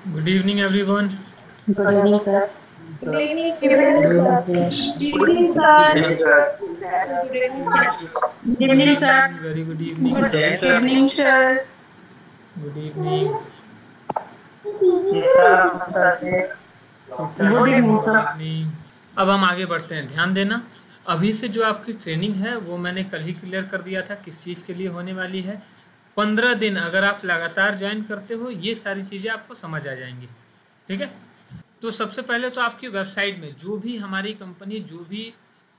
Good evening, everyone. Good evening, sir. Good evening, Good evening, everyone. sir. Good evening, sir. Good evening, sir. Good Good evening, sir. evening, very good evening, Good sir. evening, sir. Good evening, Sitaram sir ji. Good Sitaram, evening, good sir. Evening. अब हम आगे बढ़ते हैं, ध्यान देना। अभी से जो आपकी ट्रेनिंग है वो मैंने कल ही क्लियर कर दिया था किस चीज़ के लिए होने वाली है। 15 दिन अगर आप लगातार ज्वाइन करते हो ये सारी चीज़ें आपको समझ आ जाएंगी। ठीक है। तो सबसे पहले तो आपकी वेबसाइट में जो भी हमारी कंपनी जो भी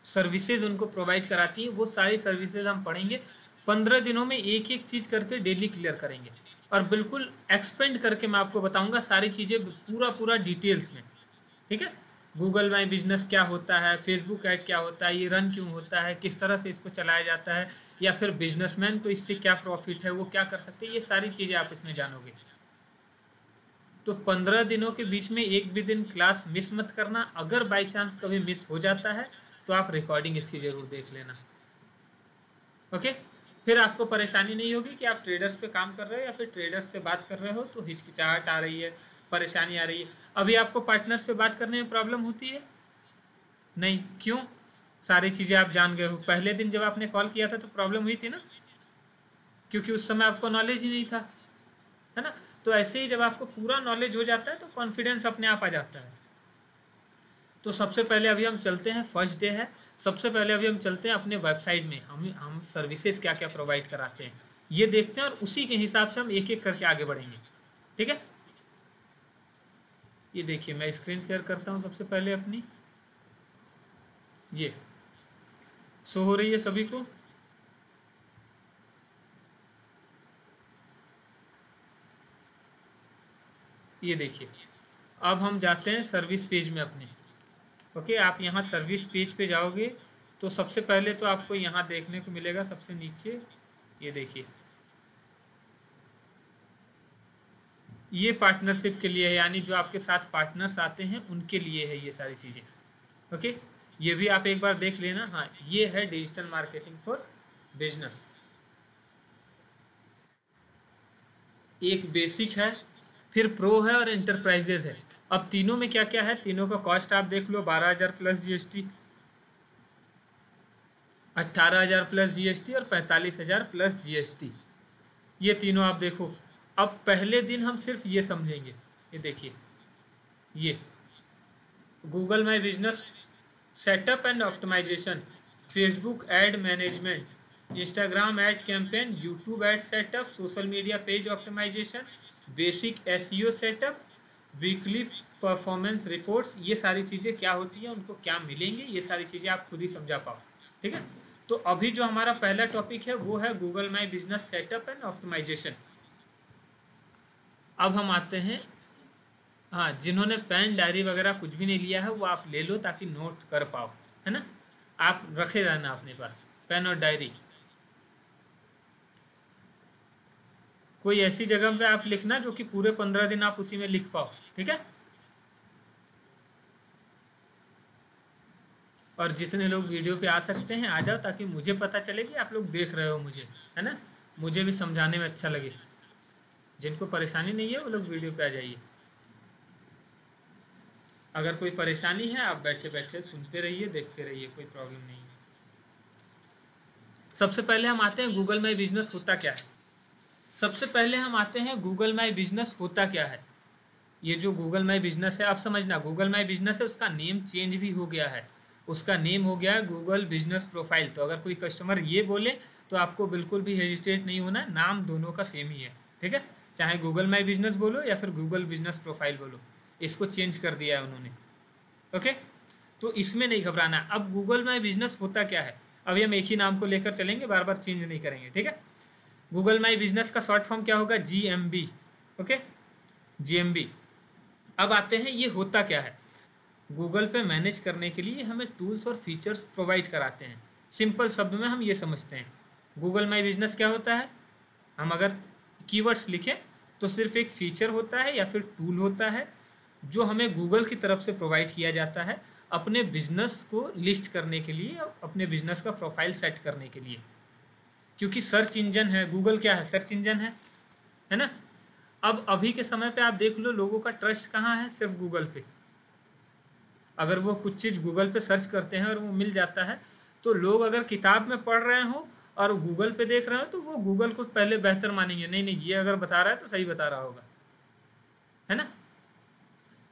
सर्विसेज उनको प्रोवाइड कराती है वो सारी सर्विसेज हम पढ़ेंगे। 15 दिनों में एक एक चीज़ करके डेली क्लियर करेंगे और बिल्कुल एक्सपेंड करके मैं आपको बताऊंगा सारी चीज़ें पूरा पूरा डिटेल्स में। ठीक है। गूगल माई बिजनेस क्या होता है, फेसबुक ऐड क्या होता है, ये रन क्यों होता है, किस तरह से इसको चलाया जाता है, या फिर बिजनेसमैन को इससे क्या प्रॉफिट है, वो क्या कर सकते हैं, ये सारी चीज़ें आप इसमें जानोगे। तो 15 दिनों के बीच में एक भी दिन क्लास मिस मत करना। अगर बाई चांस कभी मिस हो जाता है तो आप रिकॉर्डिंग इसकी ज़रूर देख लेना। ओके। फिर आपको परेशानी नहीं होगी कि आप ट्रेडर्स पे काम कर रहे हो या फिर ट्रेडर्स से बात कर रहे हो तो हिचकिचाहट आ रही है, परेशानी आ रही है। अभी आपको पार्टनर्स पे बात करने में प्रॉब्लम होती है? नहीं, क्यों? सारी चीज़ें आप जान गए हो। पहले दिन जब आपने कॉल किया था तो प्रॉब्लम हुई थी ना, क्योंकि उस समय आपको नॉलेज ही नहीं था, है ना। तो ऐसे ही जब आपको पूरा नॉलेज हो जाता है तो कॉन्फिडेंस अपने आप आ जाता है। तो सबसे पहले अभी हम चलते हैं, फर्स्ट डे है। सबसे पहले अभी हम चलते हैं अपने वेबसाइट में, हम सर्विसेज क्या क्या प्रोवाइड कराते हैं ये देखते हैं और उसी के हिसाब से हम एक एक करके आगे बढ़ेंगे। ठीक है। ये देखिए मैं स्क्रीन शेयर करता हूँ सबसे पहले अपनी, ये शो हो रही है सभी को। ये देखिए अब हम जाते हैं सर्विस पेज में अपने। ओके, आप यहाँ सर्विस पेज पे जाओगे तो सबसे पहले तो आपको यहाँ देखने को मिलेगा सबसे नीचे, ये देखिए ये पार्टनरशिप के लिए है, यानी जो आपके साथ पार्टनर्स आते हैं उनके लिए है ये सारी चीज़ें। ओके, ये भी आप एक बार देख लेना। हाँ, ये है डिजिटल मार्केटिंग फॉर बिजनेस। एक बेसिक है, फिर प्रो है और इंटरप्राइजेज है। अब तीनों में क्या क्या है, तीनों का कॉस्ट आप देख लो। 12,000 प्लस जीएसटी, 18,000 प्लस जीएसटी और 45,000 प्लस जीएसटी। ये तीनों आप देखो। अब पहले दिन हम सिर्फ ये समझेंगे। ये देखिए, ये Google my business setup and optimisation, Facebook ad management, Instagram ad campaign, YouTube ad setup, social media page optimisation, basic SEO setup, weekly performance reports. ये सारी चीज़ें क्या होती हैं, उनको क्या मिलेंगे, ये सारी चीज़ें आप खुद ही समझा पाओ। ठीक है। तो अभी जो हमारा पहला टॉपिक है वो है Google my business setup and optimisation. अब हम आते हैं, हाँ, जिन्होंने पेन डायरी वगैरह कुछ भी नहीं लिया है वो आप ले लो ताकि नोट कर पाओ, है ना। आप रखे रहना अपने पास पेन और डायरी। कोई ऐसी जगह पे आप लिखना जो कि पूरे 15 दिन आप उसी में लिख पाओ। ठीक है। और जितने लोग वीडियो पे आ सकते हैं आ जाओ ताकि मुझे पता चले कि आप लोग देख रहे हो मुझे, है ना। मुझे भी समझाने में अच्छा लगे। जिनको परेशानी नहीं है वो लोग वीडियो पे आ जाइए। अगर कोई परेशानी है आप बैठे बैठे सुनते रहिए, देखते रहिए, कोई प्रॉब्लम नहीं है। सबसे पहले हम आते हैं गूगल माई बिजनेस होता क्या है। सबसे पहले हम आते हैं गूगल माई बिजनेस होता क्या है। ये जो गूगल माई बिजनेस है, आप समझना गूगल माई बिजनेस है, उसका नेम चेंज भी हो गया है। उसका नेम हो गया है गूगल बिजनेस प्रोफाइल। तो अगर कोई कस्टमर ये बोले तो आपको बिल्कुल भी हेजिटेट नहीं होना, नाम दोनों का सेम ही है। ठीक है। चाहे गूगल माई बिजनेस बोलो या फिर गूगल बिजनेस प्रोफाइल बोलो, इसको चेंज कर दिया है उन्होंने। ओके। तो इसमें नहीं घबराना। अब गूगल माई बिजनेस होता क्या है, अभी हम एक ही नाम को लेकर चलेंगे, बार बार चेंज नहीं करेंगे। ठीक है। गूगल माई बिजनेस का शॉर्ट फॉर्म क्या होगा, GMB। Okay, GMB। अब आते हैं ये होता क्या है। गूगल पे मैनेज करने के लिए हमें टूल्स और फीचर्स प्रोवाइड कराते हैं। सिंपल शब्द में हम ये समझते हैं गूगल माई बिजनेस क्या होता है। हम अगर कीवर्ड्स लिखें तो सिर्फ एक फीचर होता है या फिर टूल होता है जो हमें गूगल की तरफ से प्रोवाइड किया जाता है अपने बिजनेस को लिस्ट करने के लिए, अपने बिजनेस का प्रोफाइल सेट करने के लिए। क्योंकि सर्च इंजन है, गूगल क्या है, सर्च इंजन है ना। अब अभी के समय पे आप देख लो लोगों का ट्रस्ट कहाँ है, सिर्फ गूगल पे। अगर वो कुछ चीज़ गूगल पे सर्च करते हैं और वो मिल जाता है, तो लोग अगर किताब में पढ़ रहे हो और गूगल पे देख रहे हो तो वो गूगल को पहले बेहतर मानेंगे, नहीं नहीं ये अगर बता रहा है तो सही बता रहा होगा, है ना।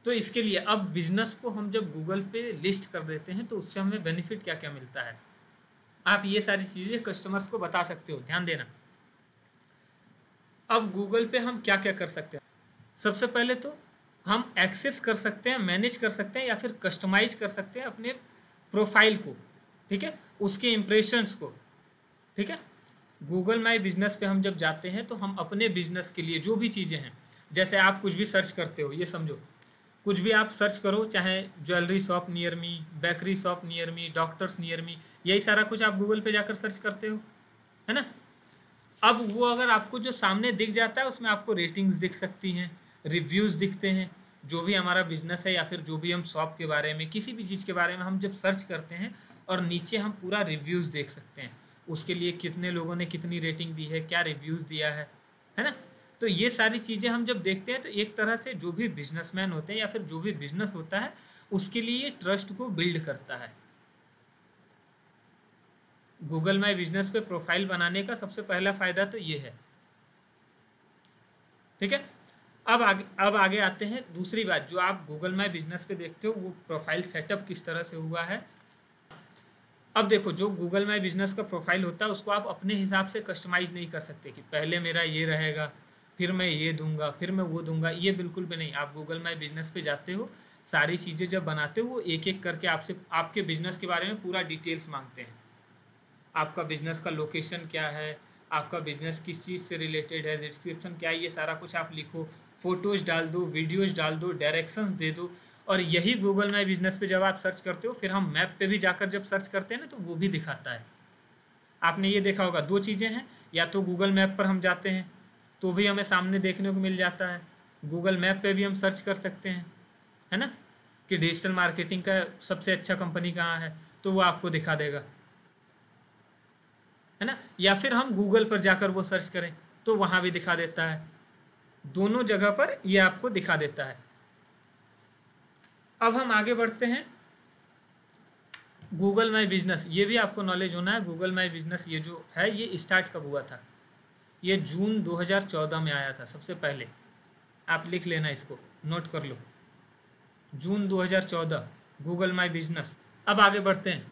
तो इसके लिए अब बिजनेस को हम जब गूगल पे लिस्ट कर देते हैं तो उससे हमें बेनिफिट क्या क्या मिलता है, आप ये सारी चीज़ें कस्टमर्स को बता सकते हो, ध्यान देना। अब गूगल पे हम क्या क्या कर सकते हैं, सबसे पहले तो हम एक्सेस कर सकते हैं, मैनेज कर सकते हैं या फिर कस्टमाइज कर सकते हैं अपने प्रोफाइल को, ठीक है, उसके इम्प्रेशंस को, ठीक है। गूगल माई बिजनेस पे हम जब जाते हैं तो हम अपने बिजनेस के लिए जो भी चीज़ें हैं, जैसे आप कुछ भी सर्च करते हो, ये समझो कुछ भी आप सर्च करो, चाहे jewellery shop near me, bakery shop near me, doctors near me, यही सारा कुछ आप गूगल पे जाकर सर्च करते हो, है ना। अब वो अगर आपको जो सामने दिख जाता है उसमें आपको रेटिंग्स दिख सकती हैं, रिव्यूज़ दिखते हैं, जो भी हमारा बिजनेस है या फिर जो भी हम शॉप के बारे में किसी भी चीज़ के बारे में हम जब सर्च करते हैं और नीचे हम पूरा रिव्यूज़ देख सकते हैं, उसके लिए कितने लोगों ने कितनी रेटिंग दी है, क्या रिव्यूज़ दिया है ना। तो ये सारी चीज़ें हम जब देखते हैं तो एक तरह से जो भी बिजनेसमैन होते हैं या फिर जो भी बिजनेस होता है उसके लिए ट्रस्ट को बिल्ड करता है। गूगल माई बिजनेस पे प्रोफाइल बनाने का सबसे पहला फ़ायदा तो ये है, ठीक है। अब आगे आते हैं दूसरी बात, जो आप गूगल माई बिजनेस पे देखते हो वो प्रोफाइल सेटअप किस तरह से हुआ है। अब देखो जो गूगल माई बिजनेस का प्रोफाइल होता है उसको आप अपने हिसाब से कस्टमाइज़ नहीं कर सकते कि पहले मेरा ये रहेगा, फिर मैं ये दूंगा, फिर मैं वो दूंगा, ये बिल्कुल भी नहीं। आप गूगल माई बिजनेस पे जाते हो, सारी चीज़ें जब बनाते हो वो एक एक करके आपसे आपके बिजनेस के बारे में पूरा डिटेल्स मांगते हैं। आपका बिजनेस का लोकेशन क्या है, आपका बिजनेस किस चीज़ से रिलेटेड है, डिस्क्रिप्शन क्या है, ये सारा कुछ आप लिखो, फ़ोटोज़ डाल दो, वीडियोज़ डाल दो, डायरेक्शंस दे दो। और यही गूगल माई बिजनेस पे जब आप सर्च करते हो, फिर हम मैप पे भी जाकर जब सर्च करते हैं ना तो वो भी दिखाता है। आपने ये देखा होगा, दो चीज़ें हैं, या तो गूगल मैप पर हम जाते हैं तो भी हमें सामने देखने को मिल जाता है, गूगल मैप पे भी हम सर्च कर सकते हैं, है ना, कि डिजिटल मार्केटिंग का सबसे अच्छा कंपनी कहाँ है, तो वो आपको दिखा देगा, है ना। या फिर हम गूगल पर जाकर वो सर्च करें तो वहाँ भी दिखा देता है, दोनों जगह पर ये आपको दिखा देता है। अब हम आगे बढ़ते हैं, गूगल माई बिजनेस, ये भी आपको नॉलेज होना है। गूगल माई बिजनेस ये जो है ये स्टार्ट कब हुआ था, ये जून 2014 में आया था सबसे पहले, आप लिख लेना, इसको नोट कर लो, जून 2014 गूगल माई बिजनेस। अब आगे बढ़ते हैं,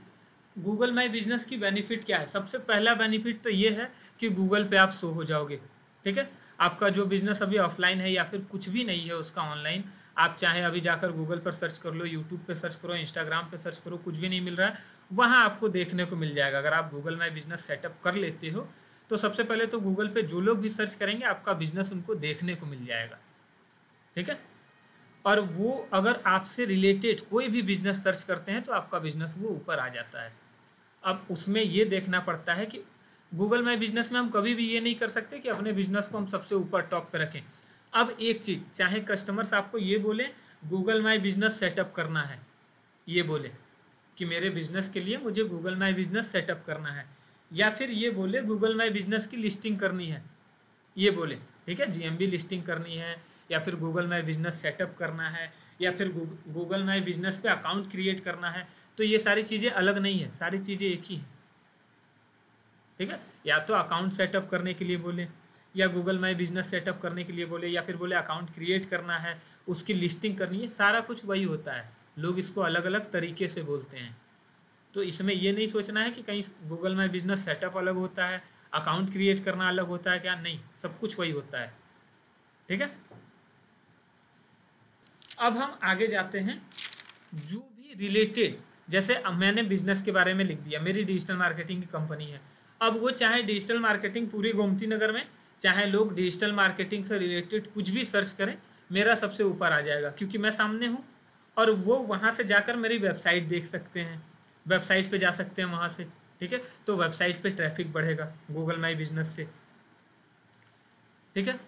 गूगल माई बिजनेस की बेनिफिट क्या है। सबसे पहला बेनिफिट तो ये है कि गूगल पे आप शो हो जाओगे, ठीक है। आपका जो बिजनेस अभी ऑफलाइन है या फिर कुछ भी नहीं है उसका ऑनलाइन, आप चाहे अभी जाकर गूगल पर सर्च कर लो, यूट्यूब पे सर्च करो, इंस्टाग्राम पे सर्च करो, कुछ भी नहीं मिल रहा है, वहाँ आपको देखने को मिल जाएगा। अगर आप गूगल माई बिजनेस सेटअप कर लेते हो तो सबसे पहले तो गूगल पे जो लोग भी सर्च करेंगे आपका बिजनेस उनको देखने को मिल जाएगा, ठीक है। और वो अगर आपसे रिलेटेड कोई भी बिजनेस सर्च करते हैं तो आपका बिजनेस वो ऊपर आ जाता है। अब उसमें ये देखना पड़ता है कि गूगल माई बिजनेस में हम कभी भी ये नहीं कर सकते कि अपने बिजनेस को हम सबसे ऊपर टॉप पे रखें। अब एक चीज़, चाहे कस्टमर्स आपको ये बोले गूगल माई बिजनेस सेटअप करना है, ये बोले कि मेरे बिजनेस के लिए मुझे गूगल माई बिजनेस सेटअप करना है, या फिर ये बोले गूगल माई बिजनेस की लिस्टिंग करनी है, ये बोले, ठीक है, जीएमबी लिस्टिंग करनी है, या फिर गूगल माई बिजनेस सेटअप करना है, या फिर गूगल माई बिजनेस पे अकाउंट क्रिएट करना है, तो ये सारी चीज़ें अलग नहीं है, सारी चीज़ें एक ही हैं, ठीक है। या तो अकाउंट सेटअप करने के लिए बोले, या गूगल माई बिजनेस सेटअप करने के लिए बोले, या फिर बोले अकाउंट क्रिएट करना है, उसकी लिस्टिंग करनी है, सारा कुछ वही होता है। लोग इसको अलग अलग तरीके से बोलते हैं, तो इसमें ये नहीं सोचना है कि कहीं गूगल माई बिजनेस सेटअप अलग होता है, अकाउंट क्रिएट करना अलग होता है, क्या नहीं, सब कुछ वही होता है, ठीक है। अब हम आगे जाते हैं, जो भी रिलेटेड, जैसे अब मैंने बिजनेस के बारे में लिख दिया, मेरी डिजिटल मार्केटिंग की कंपनी है, अब वो चाहे डिजिटल मार्केटिंग पूरी गोमती नगर में, चाहे लोग डिजिटल मार्केटिंग से रिलेटेड कुछ भी सर्च करें, मेरा सबसे ऊपर आ जाएगा क्योंकि मैं सामने हूँ, और वो वहाँ से जाकर मेरी वेबसाइट देख सकते हैं, वेबसाइट पे जा सकते हैं वहाँ से, ठीक है। तो वेबसाइट पे ट्रैफिक बढ़ेगा गूगल माई बिजनेस से, ठीक है।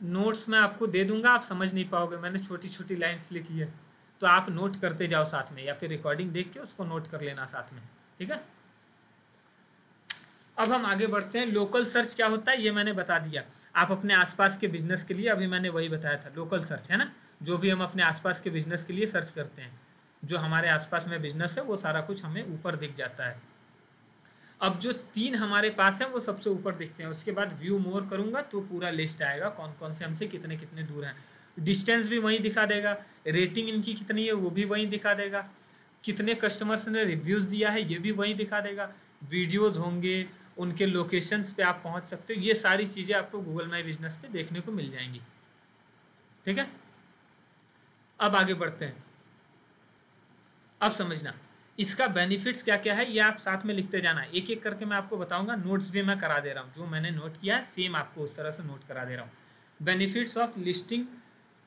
नोट्स मैं आपको दे दूंगा, आप समझ नहीं पाओगे, मैंने छोटी छोटी लाइन्स लिखी है, तो आप नोट करते जाओ साथ में, या फिर रिकॉर्डिंग देख के उसको नोट कर लेना साथ में, ठीक है। अब हम आगे बढ़ते हैं, लोकल सर्च क्या होता है ये मैंने बता दिया। आप अपने आसपास के बिजनेस के लिए, अभी मैंने वही बताया था, लोकल सर्च है ना, जो भी हम अपने आसपास के बिजनेस के लिए सर्च करते हैं, जो हमारे आसपास में बिजनेस है वो सारा कुछ हमें ऊपर दिख जाता है। अब जो 3 हमारे पास है वो सबसे ऊपर दिखते हैं। उसके बाद व्यू मोर करूंगा तो पूरा लिस्ट आएगा कौन कौन से हमसे कितने कितने दूर हैं। डिस्टेंस भी वहीं दिखा देगा, रेटिंग इनकी कितनी है वो भी वहीं दिखा देगा, कितने कस्टमर्स ने रिव्यूज़ दिया है ये भी वहीं दिखा देगा, वीडियोज़ होंगे, उनके लोकेशंस पे आप पहुंच सकते हो, ये सारी चीज़ें आपको गूगल माई बिजनेस पे देखने को मिल जाएंगी। ठीक है, अब आगे बढ़ते हैं। अब समझना इसका बेनिफिट्स क्या क्या है, ये आप साथ में लिखते जाना, एक एक करके मैं आपको बताऊंगा। नोट्स भी मैं करा दे रहा हूँ, जो मैंने नोट किया है सेम आपको उस तरह से नोट करा दे रहा हूँ। बेनिफिट्स ऑफ लिस्टिंग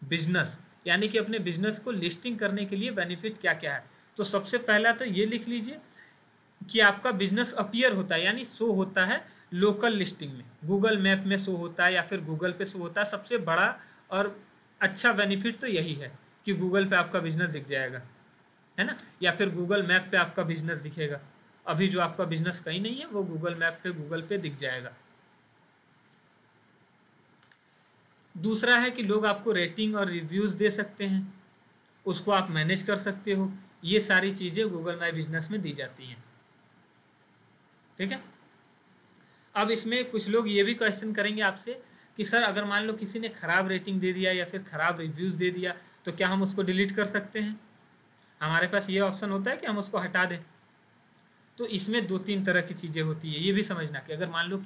बिजनेस, यानी कि अपने बिजनेस को लिस्टिंग करने के लिए बेनिफिट क्या क्या है। तो सबसे पहला तो ये लिख लीजिए कि आपका बिजनेस अपीयर होता है, यानी शो होता है लोकल लिस्टिंग में, गूगल मैप में शो होता है या फिर गूगल पे शो होता है। सबसे बड़ा और अच्छा बेनिफिट तो यही है कि गूगल पे आपका बिजनेस दिख जाएगा, है ना, या फिर गूगल मैप पे आपका बिजनेस दिखेगा। अभी जो आपका बिजनेस कहीं नहीं है वो गूगल मैप पे, गूगल पे दिख जाएगा। दूसरा है कि लोग आपको रेटिंग और रिव्यूज़ दे सकते हैं, उसको आप मैनेज कर सकते हो। ये सारी चीज़ें गूगल माई बिजनेस में दी जाती हैं। ठीक है, अब इसमें कुछ लोग ये भी क्वेश्चन करेंगे आपसे कि सर अगर मान लो किसी ने ख़राब रेटिंग दे दिया या फिर ख़राब रिव्यूज़ दे दिया तो क्या हम उसको डिलीट कर सकते हैं। हमारे पास ये ऑप्शन होता है कि हम उसको हटा दें। तो इसमें 2-3 तरह की चीज़ें होती है, ये भी समझना कि अगर मान लो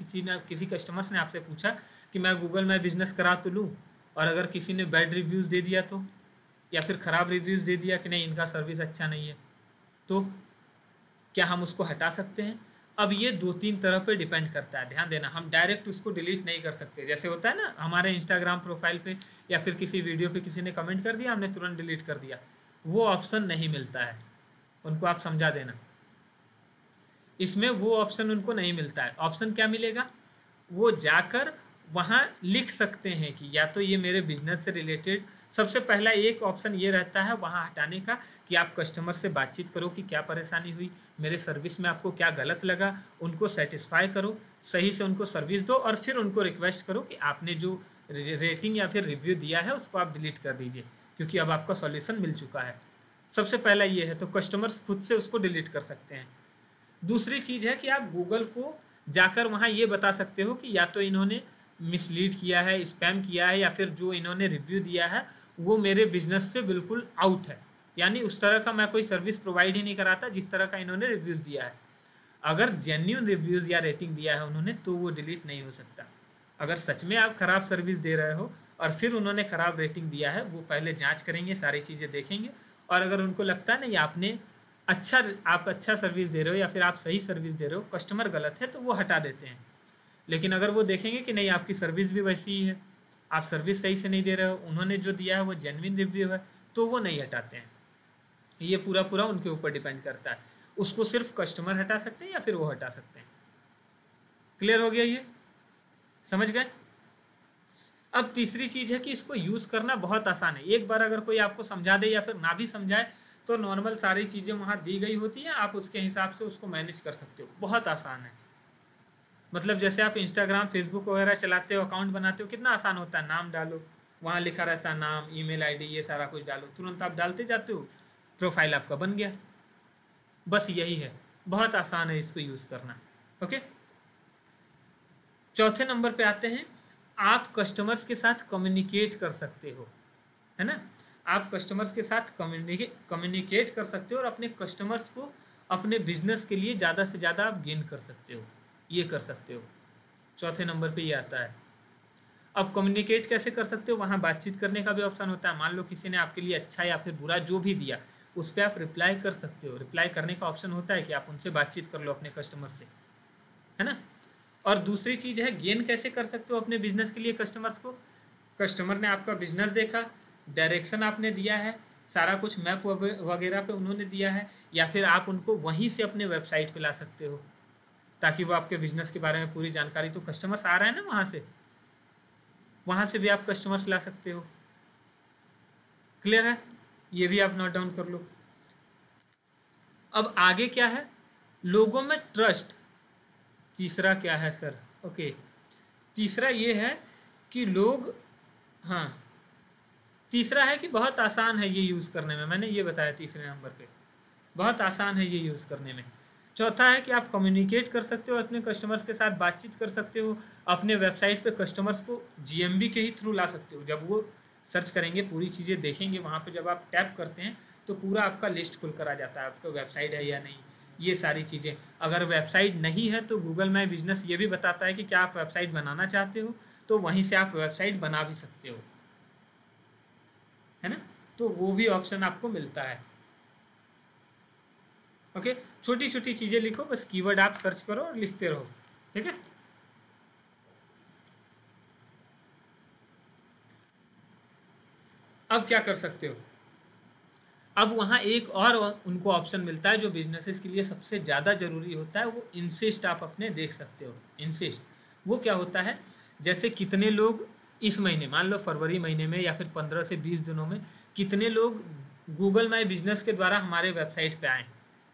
किसी कस्टमर्स ने आपसे पूछा कि मैं गूगल में बिज़नेस करा तो लूँ, और अगर किसी ने बैड रिव्यूज़ दे दिया तो, या फिर ख़राब रिव्यूज़ दे दिया कि नहीं इनका सर्विस अच्छा नहीं है, तो क्या हम उसको हटा सकते हैं। अब ये 2-3 तरह पे डिपेंड करता है, ध्यान देना। हम डायरेक्ट उसको डिलीट नहीं कर सकते, जैसे होता है ना हमारे इंस्टाग्राम प्रोफाइल पे या फिर किसी वीडियो पे किसी ने कमेंट कर दिया, हमने तुरंत डिलीट कर दिया, वो ऑप्शन नहीं मिलता है, उनको आप समझा देना। इसमें वो ऑप्शन उनको नहीं मिलता है। ऑप्शन क्या मिलेगा, वो जाकर वहाँ लिख सकते हैं कि या तो ये मेरे बिजनेस से रिलेटेड, सबसे पहला एक ऑप्शन ये रहता है वहाँ हटाने का कि आप कस्टमर से बातचीत करो कि क्या परेशानी हुई, मेरे सर्विस में आपको क्या गलत लगा, उनको सेटिस्फाई करो, सही से उनको सर्विस दो, और फिर उनको रिक्वेस्ट करो कि आपने जो रेटिंग या फिर रिव्यू दिया है उसको आप डिलीट कर दीजिए, क्योंकि अब आपका सॉल्यूशन मिल चुका है। सबसे पहला ये है, तो कस्टमर्स खुद से उसको डिलीट कर सकते हैं। दूसरी चीज़ है कि आप गूगल को जाकर वहाँ ये बता सकते हो कि या तो इन्होंने मिसलीड किया है, स्पैम किया है, या फिर जो इन्होंने रिव्यू दिया है वो मेरे बिजनेस से बिल्कुल आउट है, यानी उस तरह का मैं कोई सर्विस प्रोवाइड ही नहीं कराता जिस तरह का इन्होंने रिव्यूज़ दिया है। अगर जेन्युइन रिव्यूज़ या रेटिंग दिया है उन्होंने तो वो डिलीट नहीं हो सकता। अगर सच में आप ख़राब सर्विस दे रहे हो और फिर उन्होंने ख़राब रेटिंग दिया है, वो पहले जाँच करेंगे, सारी चीज़ें देखेंगे, और अगर उनको लगता है नहीं आप अच्छा सर्विस दे रहे हो या फिर आप सही सर्विस दे रहे हो, कस्टमर गलत है, तो वो हटा देते हैं। लेकिन अगर वो देखेंगे कि नहीं आपकी सर्विस भी वैसी ही है, आप सर्विस सही से नहीं दे रहे हो, उन्होंने जो दिया है वो जेन्युइन रिव्यू है, तो वो नहीं हटाते हैं। ये पूरा उनके ऊपर डिपेंड करता है, उसको सिर्फ कस्टमर हटा सकते हैं या फिर वो हटा सकते हैं। क्लियर हो गया, ये समझ गए। अब तीसरी चीज़ है कि इसको यूज़ करना बहुत आसान है। एक बार अगर कोई आपको समझा दे या फिर ना भी समझाए तो नॉर्मल सारी चीज़ें वहाँ दी गई होती हैं, आप उसके हिसाब से उसको मैनेज कर सकते हो, बहुत आसान है। मतलब जैसे आप इंस्टाग्राम फेसबुक वगैरह चलाते हो, अकाउंट बनाते हो, कितना आसान होता है, नाम डालो, वहाँ लिखा रहता है नाम, ईमेल आईडी, ये सारा कुछ डालो, तुरंत आप डालते जाते हो, प्रोफाइल आपका बन गया। बस यही है, बहुत आसान है इसको यूज़ करना। ओके, चौथे नंबर पे आते हैं, आप कस्टमर्स के साथ कम्युनिकेट कर सकते हो, है ना। आप कस्टमर्स के साथ कम्युनिकेट कर सकते हो और अपने कस्टमर्स को अपने बिजनेस के लिए ज़्यादा से ज़्यादा आप गेन कर सकते हो, ये कर सकते हो। चौथे नंबर पे ये आता है। अब कम्युनिकेट कैसे कर सकते हो, वहाँ बातचीत करने का भी ऑप्शन होता है। मान लो किसी ने आपके लिए अच्छा या फिर बुरा जो भी दिया, उस पर आप रिप्लाई कर सकते हो। रिप्लाई करने का ऑप्शन होता है कि आप उनसे बातचीत कर लो अपने कस्टमर से, है ना। और दूसरी चीज़ है गेन कैसे कर सकते हो अपने बिजनेस के लिए कस्टमर्स को। कस्टमर ने आपका बिजनेस देखा, डायरेक्शन आपने दिया है, सारा कुछ मैप वगैरह पे उन्होंने दिया है, या फिर आप उनको वहीं से अपने वेबसाइट पे ला सकते हो ताकि वो आपके बिजनेस के बारे में पूरी जानकारी, तो कस्टमर्स आ रहे हैं ना वहाँ से भी आप कस्टमर्स ला सकते हो। क्लियर है, ये भी आप नोट डाउन कर लो। अब आगे क्या है, लोगों में ट्रस्ट। तीसरा क्या है सर, ओके, तीसरा ये है कि लोग, हाँ, तीसरा है कि बहुत आसान है ये यूज़ करने में, मैंने ये बताया तीसरे नंबर पे, बहुत आसान है ये यूज़ करने में। चौथा है कि आप कम्युनिकेट कर सकते हो अपने कस्टमर्स के साथ, बातचीत कर सकते हो, अपने वेबसाइट पे कस्टमर्स को जीएमबी के ही थ्रू ला सकते हो। जब वो सर्च करेंगे, पूरी चीज़ें देखेंगे वहाँ पे, जब आप टैप करते हैं तो पूरा आपका लिस्ट खुल कर आ जाता है, आपका वेबसाइट है या नहीं, ये सारी चीज़ें। अगर वेबसाइट नहीं है तो गूगल माई बिजनेस ये भी बताता है कि क्या आप वेबसाइट बनाना चाहते हो, तो वहीं से आप वेबसाइट बना भी सकते हो, है ना। तो वो भी ऑप्शन आपको मिलता है। ओके, छोटी छोटी चीज़ें लिखो, बस कीवर्ड आप सर्च करो और लिखते रहो, ठीक है। अब क्या कर सकते हो, अब वहाँ एक और उनको ऑप्शन मिलता है जो बिजनेसेस के लिए सबसे ज़्यादा ज़रूरी होता है, वो इंसिस्ट आप अपने देख सकते हो। इंसिस्ट वो क्या होता है, जैसे कितने लोग इस महीने, मान लो फरवरी महीने में या फिर 15 से 20 दिनों में, कितने लोग गूगल माई बिजनेस के द्वारा हमारे वेबसाइट पे आए,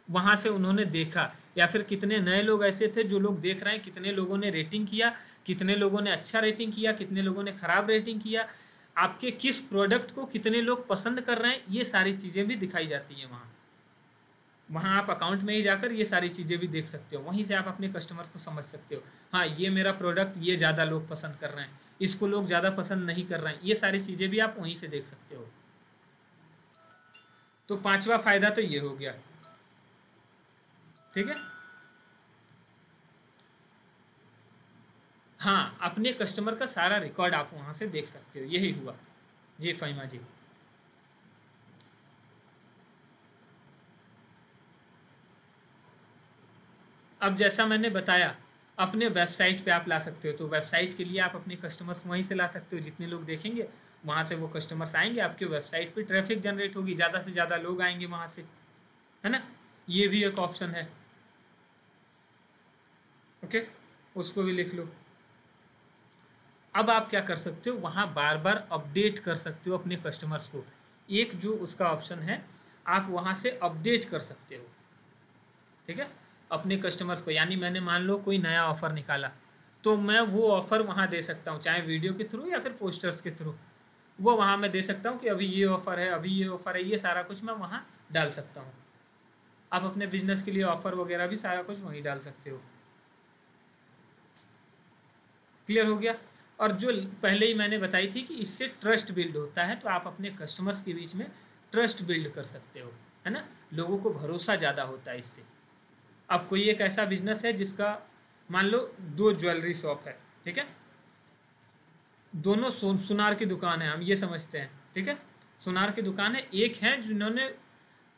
वहाँ से उन्होंने देखा, या फिर कितने नए लोग ऐसे थे जो लोग देख रहे हैं, कितने लोगों ने रेटिंग किया, कितने लोगों ने अच्छा रेटिंग किया, कितने लोगों ने ख़राब रेटिंग किया, आपके किस प्रोडक्ट को कितने लोग पसंद कर रहे हैं, ये सारी चीज़ें भी दिखाई जाती हैं वहाँ। वहाँ आप अकाउंट में ही जाकर ये सारी चीज़ें भी देख सकते हो, वहीं से आप अपने कस्टमर्स को समझ सकते हो, हाँ ये मेरा प्रोडक्ट ये ज़्यादा लोग पसंद कर रहे हैं, इसको लोग ज़्यादा पसंद नहीं कर रहे हैं, ये सारी चीज़ें भी आप वहीं से देख सकते हो। तो पांचवा फायदा तो ये हो गया, ठीक है। हाँ, अपने कस्टमर का सारा रिकॉर्ड आप वहाँ से देख सकते हो, यही हुआ जी फ़हीमा जी। अब जैसा मैंने बताया, अपने वेबसाइट पे आप ला सकते हो, तो वेबसाइट के लिए आप अपने कस्टमर्स वहीं से ला सकते हो, जितने लोग देखेंगे वहाँ से वो कस्टमर्स आएंगे, आपके वेबसाइट पे ट्रैफिक जनरेट होगी, ज़्यादा से ज़्यादा लोग आएंगे वहाँ से, है ना। ये भी एक ऑप्शन है, ओके, उसको भी लिख लो। अब आप क्या कर सकते हो, वहाँ बार बार अपडेट कर सकते हो अपने कस्टमर्स को। एक जो उसका ऑप्शन है, आप वहाँ से अपडेट कर सकते हो, ठीक है, अपने कस्टमर्स को। यानी मैंने मान लो कोई नया ऑफ़र निकाला, तो मैं वो ऑफ़र वहाँ दे सकता हूँ, चाहे वीडियो के थ्रू या फिर पोस्टर्स के थ्रू, वो वहाँ मैं दे सकता हूँ कि अभी ये ऑफ़र है, अभी ये ऑफ़र है, ये सारा कुछ मैं वहाँ डाल सकता हूँ। आप अपने बिजनेस के लिए ऑफ़र वगैरह भी सारा कुछ वहीं डाल सकते हो। क्लियर हो गया। और जो पहले ही मैंने बताई थी कि इससे ट्रस्ट बिल्ड होता है, तो आप अपने कस्टमर्स के बीच में ट्रस्ट बिल्ड कर सकते हो, है ना, लोगों को भरोसा ज़्यादा होता है इससे। अब कोई एक ऐसा बिजनेस है जिसका मान लो 2 ज्वेलरी शॉप है, ठीक है, दोनों सुनार की दुकान है, हम ये समझते हैं, ठीक है, सुनार की दुकान है, एक है जिन्होंने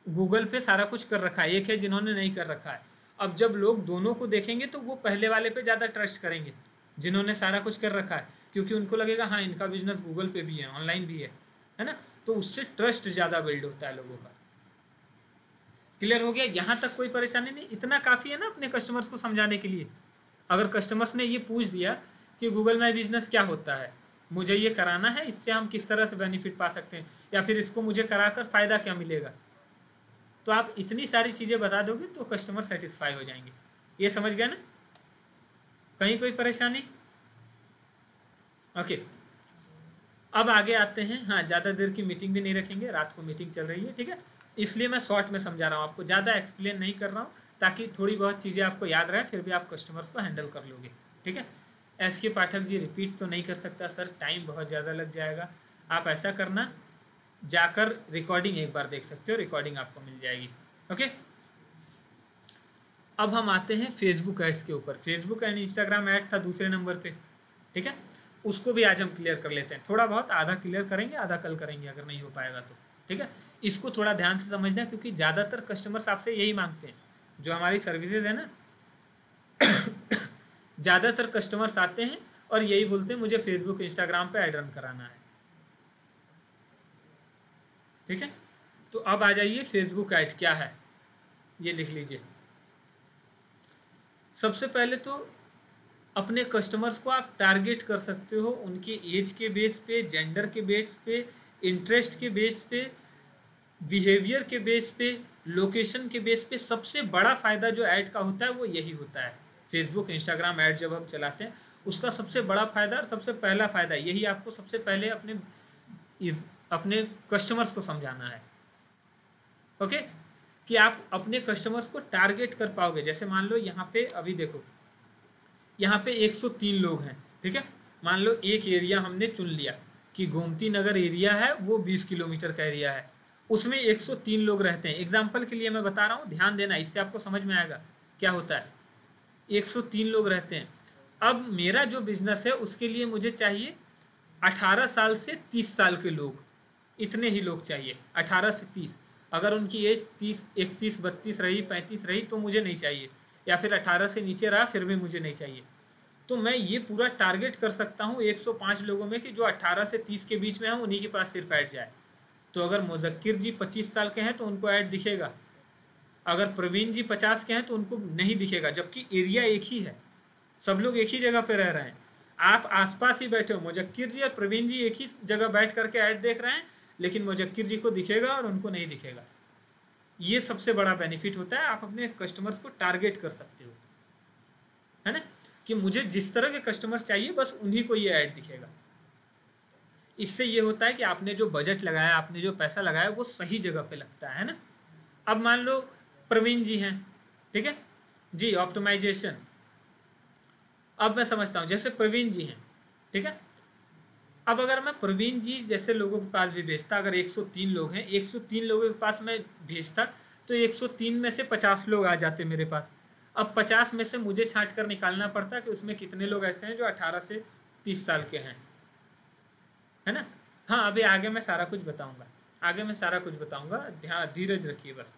गूगल पे सारा कुछ कर रखा है, एक है जिन्होंने नहीं कर रखा है। अब जब लोग दोनों को देखेंगे तो वो पहले वाले पे ज़्यादा ट्रस्ट करेंगे जिन्होंने सारा कुछ कर रखा है, क्योंकि उनको लगेगा हाँ इनका बिजनेस गूगल पे भी है, ऑनलाइन भी है ना, तो उससे ट्रस्ट ज़्यादा बिल्ड होता है लोगों का। क्लियर हो गया, यहाँ तक कोई परेशानी नहीं, इतना काफ़ी है ना अपने कस्टमर्स को समझाने के लिए। अगर कस्टमर्स ने ये पूछ दिया कि गूगल माई बिजनेस क्या होता है, मुझे ये कराना है, इससे हम किस तरह से बेनिफिट पा सकते हैं, या फिर इसको मुझे कराकर फ़ायदा क्या मिलेगा, तो आप इतनी सारी चीज़ें बता दोगे तो कस्टमर सेटिस्फाई हो जाएंगे। ये समझ गए ना, कहीं कोई परेशानी। ओके, अब आगे आते हैं। हाँ, ज़्यादा देर की मीटिंग भी नहीं रखेंगे, रात को मीटिंग चल रही है, ठीक है, इसलिए मैं शॉर्ट में समझा रहा हूँ आपको, ज़्यादा एक्सप्लेन नहीं कर रहा हूँ, ताकि थोड़ी बहुत चीज़ें आपको याद रहे, फिर भी आप कस्टमर्स को हैंडल कर लोगे, ठीक है। एस के पाठक जी, रिपीट तो नहीं कर सकता सर, टाइम बहुत ज़्यादा लग जाएगा। आप ऐसा करना, जाकर रिकॉर्डिंग एक बार देख सकते हो, रिकॉर्डिंग आपको मिल जाएगी, ओके। अब हम आते हैं फेसबुक एड्स के ऊपर। फेसबुक एंड इंस्टाग्राम ऐड था दूसरे नंबर पे, ठीक है, उसको भी आज हम क्लियर कर लेते हैं, थोड़ा बहुत, आधा क्लियर करेंगे, आधा कल करेंगे अगर नहीं हो पाएगा तो, ठीक है। इसको थोड़ा ध्यान से समझना, क्योंकि ज़्यादातर कस्टमर्स आपसे यही मांगते हैं, जो हमारी सर्विसेज है ना ज़्यादातर कस्टमर्स आते हैं और यही बोलते हैं मुझे फेसबुक इंस्टाग्राम पे ऐड रन कराना है, ठीक है। तो अब आ जाइए, फेसबुक ऐड क्या है ये लिख लीजिए। सबसे पहले तो अपने कस्टमर्स को आप टारगेट कर सकते हो उनके एज के बेस पे, जेंडर के बेस पे, इंटरेस्ट के बेस पे, बिहेवियर के बेस पे, लोकेशन के बेस पे। सबसे बड़ा फ़ायदा जो ऐड का होता है वो यही होता है। फेसबुक इंस्टाग्राम ऐड जब हम चलाते हैं उसका सबसे बड़ा फ़ायदा और सबसे पहला फ़ायदा यही आपको सबसे पहले अपने कस्टमर्स को समझाना है। ओके, कि आप अपने कस्टमर्स को टारगेट कर पाओगे। जैसे मान लो यहाँ पे अभी देखो, यहाँ पे 103 लोग हैं, ठीक है। मान लो एक एरिया हमने चुन लिया कि गोमती नगर एरिया है, वो 20 किलोमीटर का एरिया है, उसमें 103 लोग रहते हैं। एग्जाम्पल के लिए मैं बता रहा हूँ, ध्यान देना, इससे आपको समझ में आएगा क्या होता है। 103 लोग रहते हैं। अब मेरा जो बिजनेस है उसके लिए मुझे चाहिए 18 साल से 30 साल के लोग, इतने ही लोग चाहिए, 18 से 30। अगर उनकी एज 30, 31, 32 रही, 35 रही तो मुझे नहीं चाहिए, या फिर 18 से नीचे रहा फिर भी मुझे नहीं चाहिए। तो मैं ये पूरा टारगेट कर सकता हूँ 105 लोगों में कि जो 18 से 30 के बीच में हैं उन्हीं के पास सिर्फ ऐड जाए। तो अगर मुज़क्किर जी 25 साल के हैं तो उनको ऐड दिखेगा, अगर प्रवीण जी 50 के हैं तो उनको नहीं दिखेगा, जबकि एरिया एक ही है, सब लोग एक ही जगह पे रह रहे हैं। आप आसपास ही बैठे हो, मुज़क्किर जी और प्रवीण जी एक ही जगह बैठ करके ऐड देख रहे हैं, लेकिन मुज़क्किर जी को दिखेगा और उनको नहीं दिखेगा। ये सबसे बड़ा बेनिफिट होता है, आप अपने कस्टमर्स को टारगेट कर सकते हो, है ना, कि मुझे जिस तरह के कस्टमर्स चाहिए बस उन्हीं को ये ऐड दिखेगा। इससे ये होता है कि आपने जो बजट लगाया, आपने जो पैसा लगाया वो सही जगह पे लगता है ना। अब मान लो प्रवीण जी हैं, ठीक है जी, ऑप्टिमाइजेशन। अब मैं समझता हूँ, जैसे प्रवीण जी हैं, ठीक है। अब अगर मैं प्रवीण जी जैसे लोगों के पास भी भेजता, अगर 103 लोग हैं, 103 लोगों के पास मैं भेजता तो 103 में से 50 लोग आ जाते मेरे पास। अब 50 में से मुझे छांट कर निकालना पड़ता कि उसमें कितने लोग ऐसे हैं जो 18 से 30 साल के हैं, है ना। हाँ, अभी आगे मैं सारा कुछ बताऊंगा, आगे मैं सारा कुछ बताऊंगा, ध्यान धीरज रखिए बस।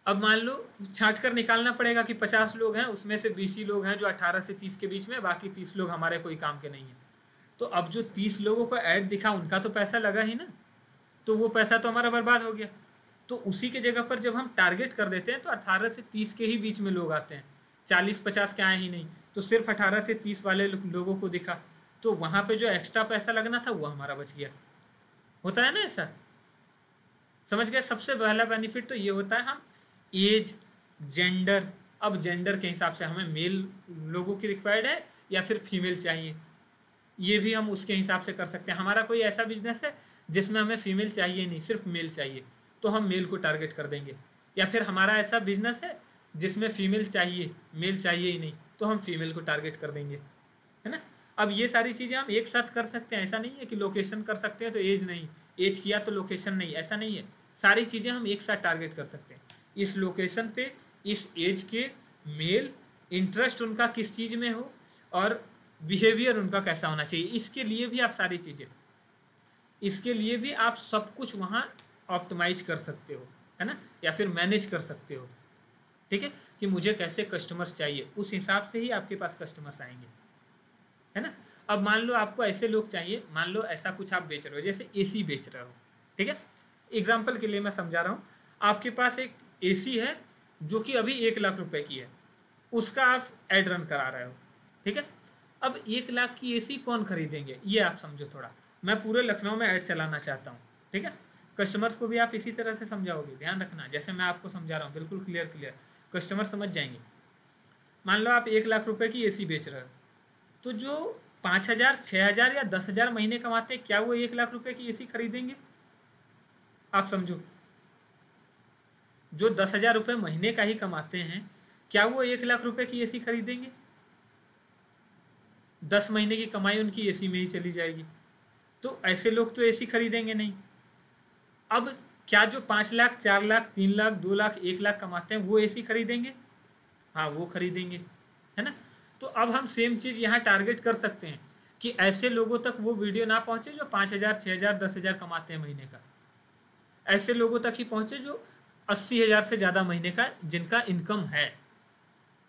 अब मान लो छांट कर निकालना पड़ेगा कि 50 लोग हैं, उसमें से 20 ही लोग हैं जो 18 से 30 के बीच में, बाकी 30 लोग हमारे कोई काम के नहीं हैं। तो अब जो 30 लोगों को ऐड दिखा उनका तो पैसा लगा ही ना, तो वो पैसा तो हमारा बर्बाद हो गया। तो उसी के जगह पर जब हम टारगेट कर देते हैं तो 18 से 30 के ही बीच में लोग आते हैं, 40-50 के आए ही नहीं, तो सिर्फ 18 से 30 वाले लोगों को दिखा, तो वहाँ पे जो एक्स्ट्रा पैसा लगना था वो हमारा बच गया। होता है ना ऐसा, समझ गए। सबसे पहला बेनिफिट तो ये होता है, हम एज, जेंडर, अब जेंडर के हिसाब से हमें मेल लोगों की रिक्वायर्ड है या फिर फीमेल चाहिए, ये भी हम उसके हिसाब से कर सकते हैं। हमारा कोई ऐसा बिजनेस है जिसमें हमें फीमेल चाहिए नहीं, सिर्फ मेल चाहिए, तो हम मेल को टारगेट कर देंगे। या फिर हमारा ऐसा बिजनेस है जिसमें फीमेल चाहिए, मेल चाहिए ही नहीं, तो हम फीमेल को टारगेट कर देंगे, है ना। अब ये सारी चीज़ें हम एक साथ कर सकते हैं, ऐसा नहीं है कि लोकेशन कर सकते हैं तो एज नहीं, एज किया तो लोकेशन नहीं, ऐसा नहीं है। सारी चीज़ें हम एक साथ टारगेट कर सकते हैं, इस लोकेशन पे, इस एज के, मेल, इंटरेस्ट उनका किस चीज़ में हो और बिहेवियर उनका कैसा होना चाहिए, इसके लिए भी आप सारी चीज़ें, इसके लिए भी आप सब कुछ वहाँ ऑप्टिमाइज कर सकते हो, है ना, या फिर मैनेज कर सकते हो, ठीक है, कि मुझे कैसे कस्टमर्स चाहिए, उस हिसाब से ही आपके पास कस्टमर्स आएंगे, है ना। अब मान लो आपको ऐसे लोग चाहिए, मान लो ऐसा कुछ आप बेच रहे हो, जैसे एसी बेच रहे हो, ठीक है। एग्जाम्पल के लिए मैं समझा रहा हूँ, आपके पास एक एसी है जो कि अभी 1 लाख रुपए की है, उसका आप एड रन करा रहे हो, ठीक है। अब 1 लाख की एसी कौन खरीदेंगे, ये आप समझो थोड़ा, मैं पूरे लखनऊ में ऐड चलाना चाहता हूँ, ठीक है। कस्टमर्स को भी आप इसी तरह से समझाओगे, ध्यान रखना, जैसे मैं आपको समझा रहा हूँ बिल्कुल क्लियर, कस्टमर समझ जाएंगे। मान लो आप 1 लाख रुपए की एसी बेच रहे हो, तो जो 5,000, 6,000 या 10,000 महीने कमाते हैं, क्या वो 1 लाख रुपए की एसी खरीदेंगे, आप समझो। जो 10,000 रुपये महीने का ही कमाते हैं, क्या वो 1 लाख रुपए की एसी खरीदेंगे? 10 महीने की कमाई उनकी एसी में ही चली जाएगी, तो ऐसे लोग तो एसी खरीदेंगे नहीं। अब क्या जो 5 लाख, 4 लाख, 3 लाख, 2 लाख, 1 लाख कमाते हैं वो एसी खरीदेंगे? हाँ, वो खरीदेंगे, है ना। तो अब हम सेम चीज़ यहाँ टारगेट कर सकते हैं कि ऐसे लोगों तक वो वीडियो ना पहुँचे जो 5,000, 6,000, 10,000 कमाते हैं महीने का, ऐसे लोगों तक ही पहुँचे जो 80,000 से ज़्यादा महीने का जिनका इनकम है,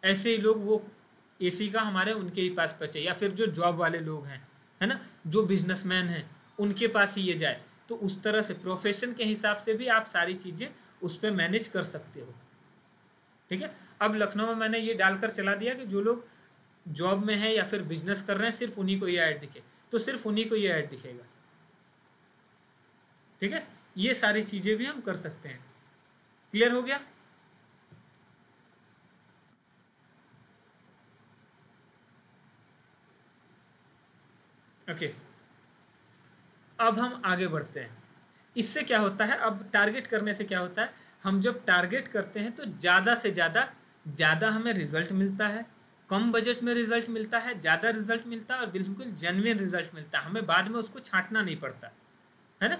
ऐसे ही लोग वो एसी का हमारे उनके ही पास पहुँचे, या फिर जो जॉब वाले लोग हैं, है ना, जो बिजनेसमैन हैं, उनके पास ही ये जाए। तो उस तरह से प्रोफेशन के हिसाब से भी आप सारी चीज़ें उस पर मैनेज कर सकते हो, ठीक है। अब लखनऊ में मैंने ये डालकर चला दिया कि जो लोग जॉब में हैं या फिर बिजनेस कर रहे हैं, सिर्फ उन्हीं को ये ऐड दिखे, तो सिर्फ उन्हीं को ये ऐड दिखेगा, ठीक है। ये सारी चीज़ें भी हम कर सकते हैं। क्लियर हो गया? ओके, अब हम आगे बढ़ते हैं। इससे क्या होता है, अब टारगेट करने से क्या होता है, हम जब टारगेट करते हैं तो ज़्यादा से ज़्यादा हमें रिजल्ट मिलता है, कम बजट में रिजल्ट मिलता है, ज़्यादा रिजल्ट मिलता है और बिल्कुल जेन्युइन रिजल्ट मिलता है। हमें बाद में उसको छांटना नहीं पड़ता है ना,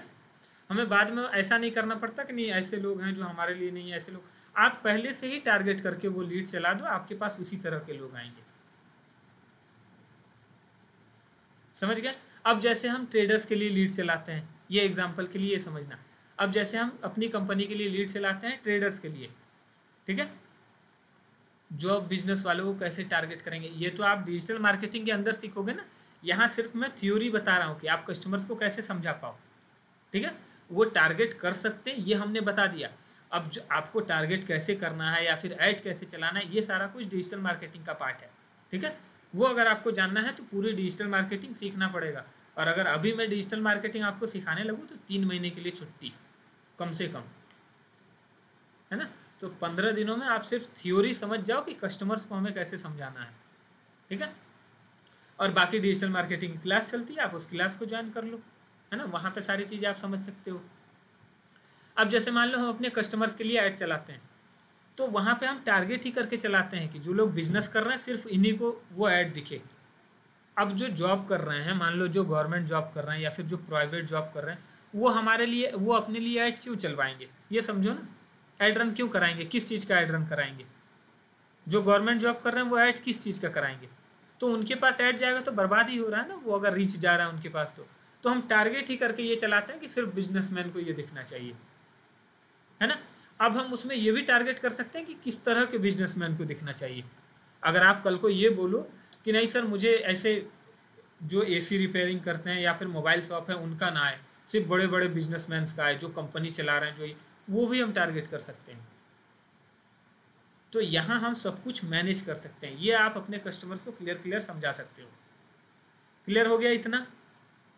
हमें बाद में ऐसा नहीं करना पड़ता कि नहीं ऐसे लोग हैं जो हमारे लिए नहीं है, ऐसे लोग। आप पहले से ही टारगेट करके वो लीड चला दो, आपके पास उसी तरह के लोग आएंगे। समझ गए? अब जैसे हम ट्रेडर्स के लिए लीड चलाते हैं, ये एग्जांपल के लिए समझना। अब जैसे हम अपनी कंपनी के लिए लीड चलाते हैं ट्रेडर्स के लिए, ठीक है, जो बिजनेस वालों को कैसे टारगेट करेंगे, ये तो आप डिजिटल मार्केटिंग के अंदर सीखोगे ना। यहाँ सिर्फ मैं थ्योरी बता रहा हूँ कि आप कस्टमर्स को कैसे समझा पाओ, ठीक है। वो टारगेट कर सकते हैं, ये हमने बता दिया। अब जो आपको टारगेट कैसे करना है या फिर ऐड कैसे चलाना है, ये सारा कुछ डिजिटल मार्केटिंग का पार्ट है, ठीक है। वो अगर आपको जानना है तो पूरी डिजिटल मार्केटिंग सीखना पड़ेगा। और अगर अभी मैं डिजिटल मार्केटिंग आपको सिखाने लगूँ तो 3 महीने के लिए छुट्टी कम से कम, है ना। तो 15 दिनों में आप सिर्फ थ्योरी समझ जाओ कि कस्टमर्स को हमें कैसे समझाना है, ठीक है। और बाकी डिजिटल मार्केटिंग क्लास चलती है, आप उस क्लास को ज्वाइन कर लो, है ना, वहाँ पे सारी चीज़ें आप समझ सकते हो। अब जैसे मान लो हम अपने कस्टमर्स के लिए ऐड चलाते हैं, तो वहाँ पे हम टारगेट ही करके चलाते हैं कि जो लोग बिजनेस कर रहे हैं सिर्फ इन्हीं को वो ऐड दिखे। अब जो जॉब कर रहे हैं, मान लो जो गवर्नमेंट जॉब कर रहे हैं या फिर जो प्राइवेट जॉब कर रहे हैं, वो हमारे लिए, वो अपने लिए ऐड क्यों चलवाएंगे, ये समझो ना। ऐड रन क्यों कराएंगे, किस चीज़ का ऐड रन कराएंगे? जो गवर्नमेंट जॉब कर रहे हैं वो ऐड किस चीज़ का कराएंगे? तो उनके पास ऐड जाएगा तो बर्बाद ही हो रहा है ना, वो अगर रीच जा रहा है उनके पास तो हम टारगेट ही करके ये चलाते हैं कि सिर्फ बिजनेसमैन को ये दिखना चाहिए, है ना। अब हम उसमें ये भी टारगेट कर सकते हैं कि किस तरह के बिजनेसमैन को दिखना चाहिए। अगर आप कल को ये बोलो कि नहीं सर मुझे ऐसे जो एसी रिपेयरिंग करते हैं या फिर मोबाइल शॉप है उनका ना आए, सिर्फ बड़े बड़े बिजनेसमैन का है जो कंपनी चला रहे हैं, जो वो भी हम टारगेट कर सकते हैं। तो यहाँ हम सब कुछ मैनेज कर सकते हैं। ये आप अपने कस्टमर्स को क्लियर समझा सकते हो। क्लियर हो गया इतना?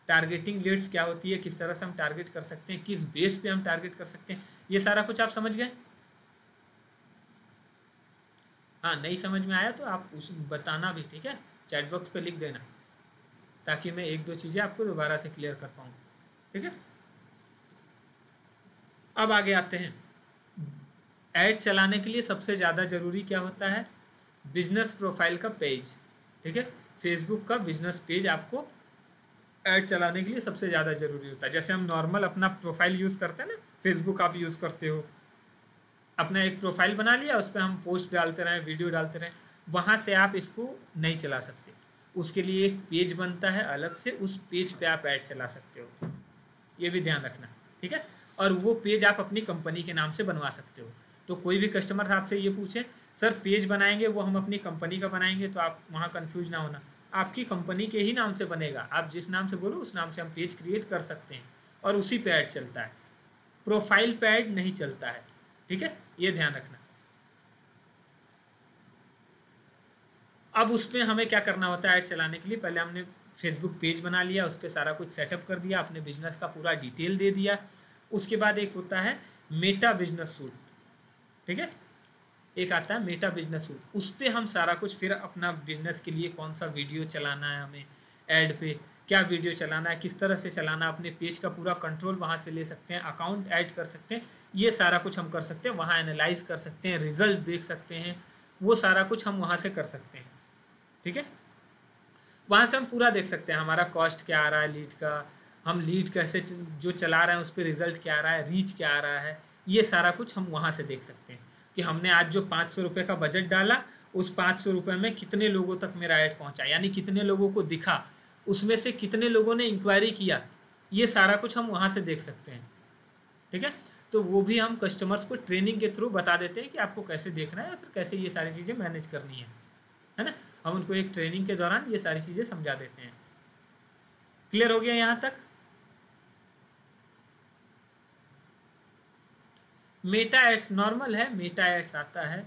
टारगेटिंग लीड्स क्या होती है, किस तरह से हम टारगेट कर सकते हैं, किस बेस पे हम टारगेट कर सकते हैं, ये सारा कुछ आप समझ गए? हाँ, नहीं समझ में आया तो आप उस बताना भी, ठीक है, चैट बॉक्स पे लिख देना ताकि मैं 1-2 चीज़ें आपको दोबारा से क्लियर कर पाऊँ, ठीक है। अब आगे आते हैं। ऐड चलाने के लिए सबसे ज़्यादा ज़रूरी क्या होता है? बिजनेस प्रोफाइल का पेज, ठीक है। फेसबुक का बिजनेस पेज आपको ऐड चलाने के लिए सबसे ज़्यादा ज़रूरी होता है। जैसे हम नॉर्मल अपना प्रोफाइल यूज़ करते हैं ना, फेसबुक आप यूज़ करते हो, अपना एक प्रोफाइल बना लिया, उस पर हम पोस्ट डालते रहें, वीडियो डालते रहें, वहाँ से आप इसको नहीं चला सकते। उसके लिए एक पेज बनता है अलग से, उस पेज पे आप ऐड चला सकते हो, ये भी ध्यान रखना, ठीक है। और वो पेज आप अपनी कंपनी के नाम से बनवा सकते हो। तो कोई भी कस्टमर आपसे ये पूछे सर पेज बनाएंगे वो हम अपनी कंपनी का बनाएंगे, तो आप वहाँ कंफ्यूज ना होना, आपकी कंपनी के ही नाम से बनेगा। आप जिस नाम से बोलो उस नाम से हम पेज क्रिएट कर सकते हैं और उसी पे ऐड चलता है, प्रोफाइल पे ऐड नहीं चलता है, ठीक है, ये ध्यान रखना। अब उसमें हमें क्या करना होता है ऐड चलाने के लिए? पहले हमने फेसबुक पेज बना लिया, उस पर सारा कुछ सेटअप कर दिया, अपने बिजनेस का पूरा डिटेल दे दिया। उसके बाद एक होता है मेटा बिजनेस सूट, ठीक है, एक आता है मेटा बिजनेस सूट, उस पर हम सारा कुछ फिर अपना बिजनेस के लिए कौन सा वीडियो चलाना है, हमें ऐड पे क्या वीडियो चलाना है, किस तरह से चलाना, अपने पेज का पूरा कंट्रोल वहाँ से ले सकते हैं, अकाउंट ऐड कर सकते हैं, ये सारा कुछ हम कर सकते हैं। वहाँ एनालाइज कर सकते हैं, रिजल्ट देख सकते हैं, वो सारा कुछ हम वहाँ से कर सकते हैं, ठीक है। वहाँ से हम पूरा देख सकते हैं हमारा कॉस्ट क्या आ रहा है लीड का, हम लीड कैसे जो चला रहे हैं उस पर रिजल्ट क्या आ रहा है, रीच क्या आ रहा है, ये सारा कुछ हम वहाँ से देख सकते हैं कि हमने आज जो 500 रुपये का बजट डाला, उस 500 रुपये में कितने लोगों तक मेरा ऐड पहुँचा, यानी कितने लोगों को दिखा, उसमें से कितने लोगों ने इंक्वायरी किया, ये सारा कुछ हम वहाँ से देख सकते हैं, ठीक है। तो वो भी हम कस्टमर्स को ट्रेनिंग के थ्रू बता देते हैं कि आपको कैसे देखना है या फिर कैसे ये सारी चीज़ें मैनेज करनी है ना। हम उनको एक ट्रेनिंग के दौरान ये सारी चीज़ें समझा देते हैं। क्लियर हो गया यहाँ तक? मेटा एड्स नॉर्मल है, मेटा एड्स आता है,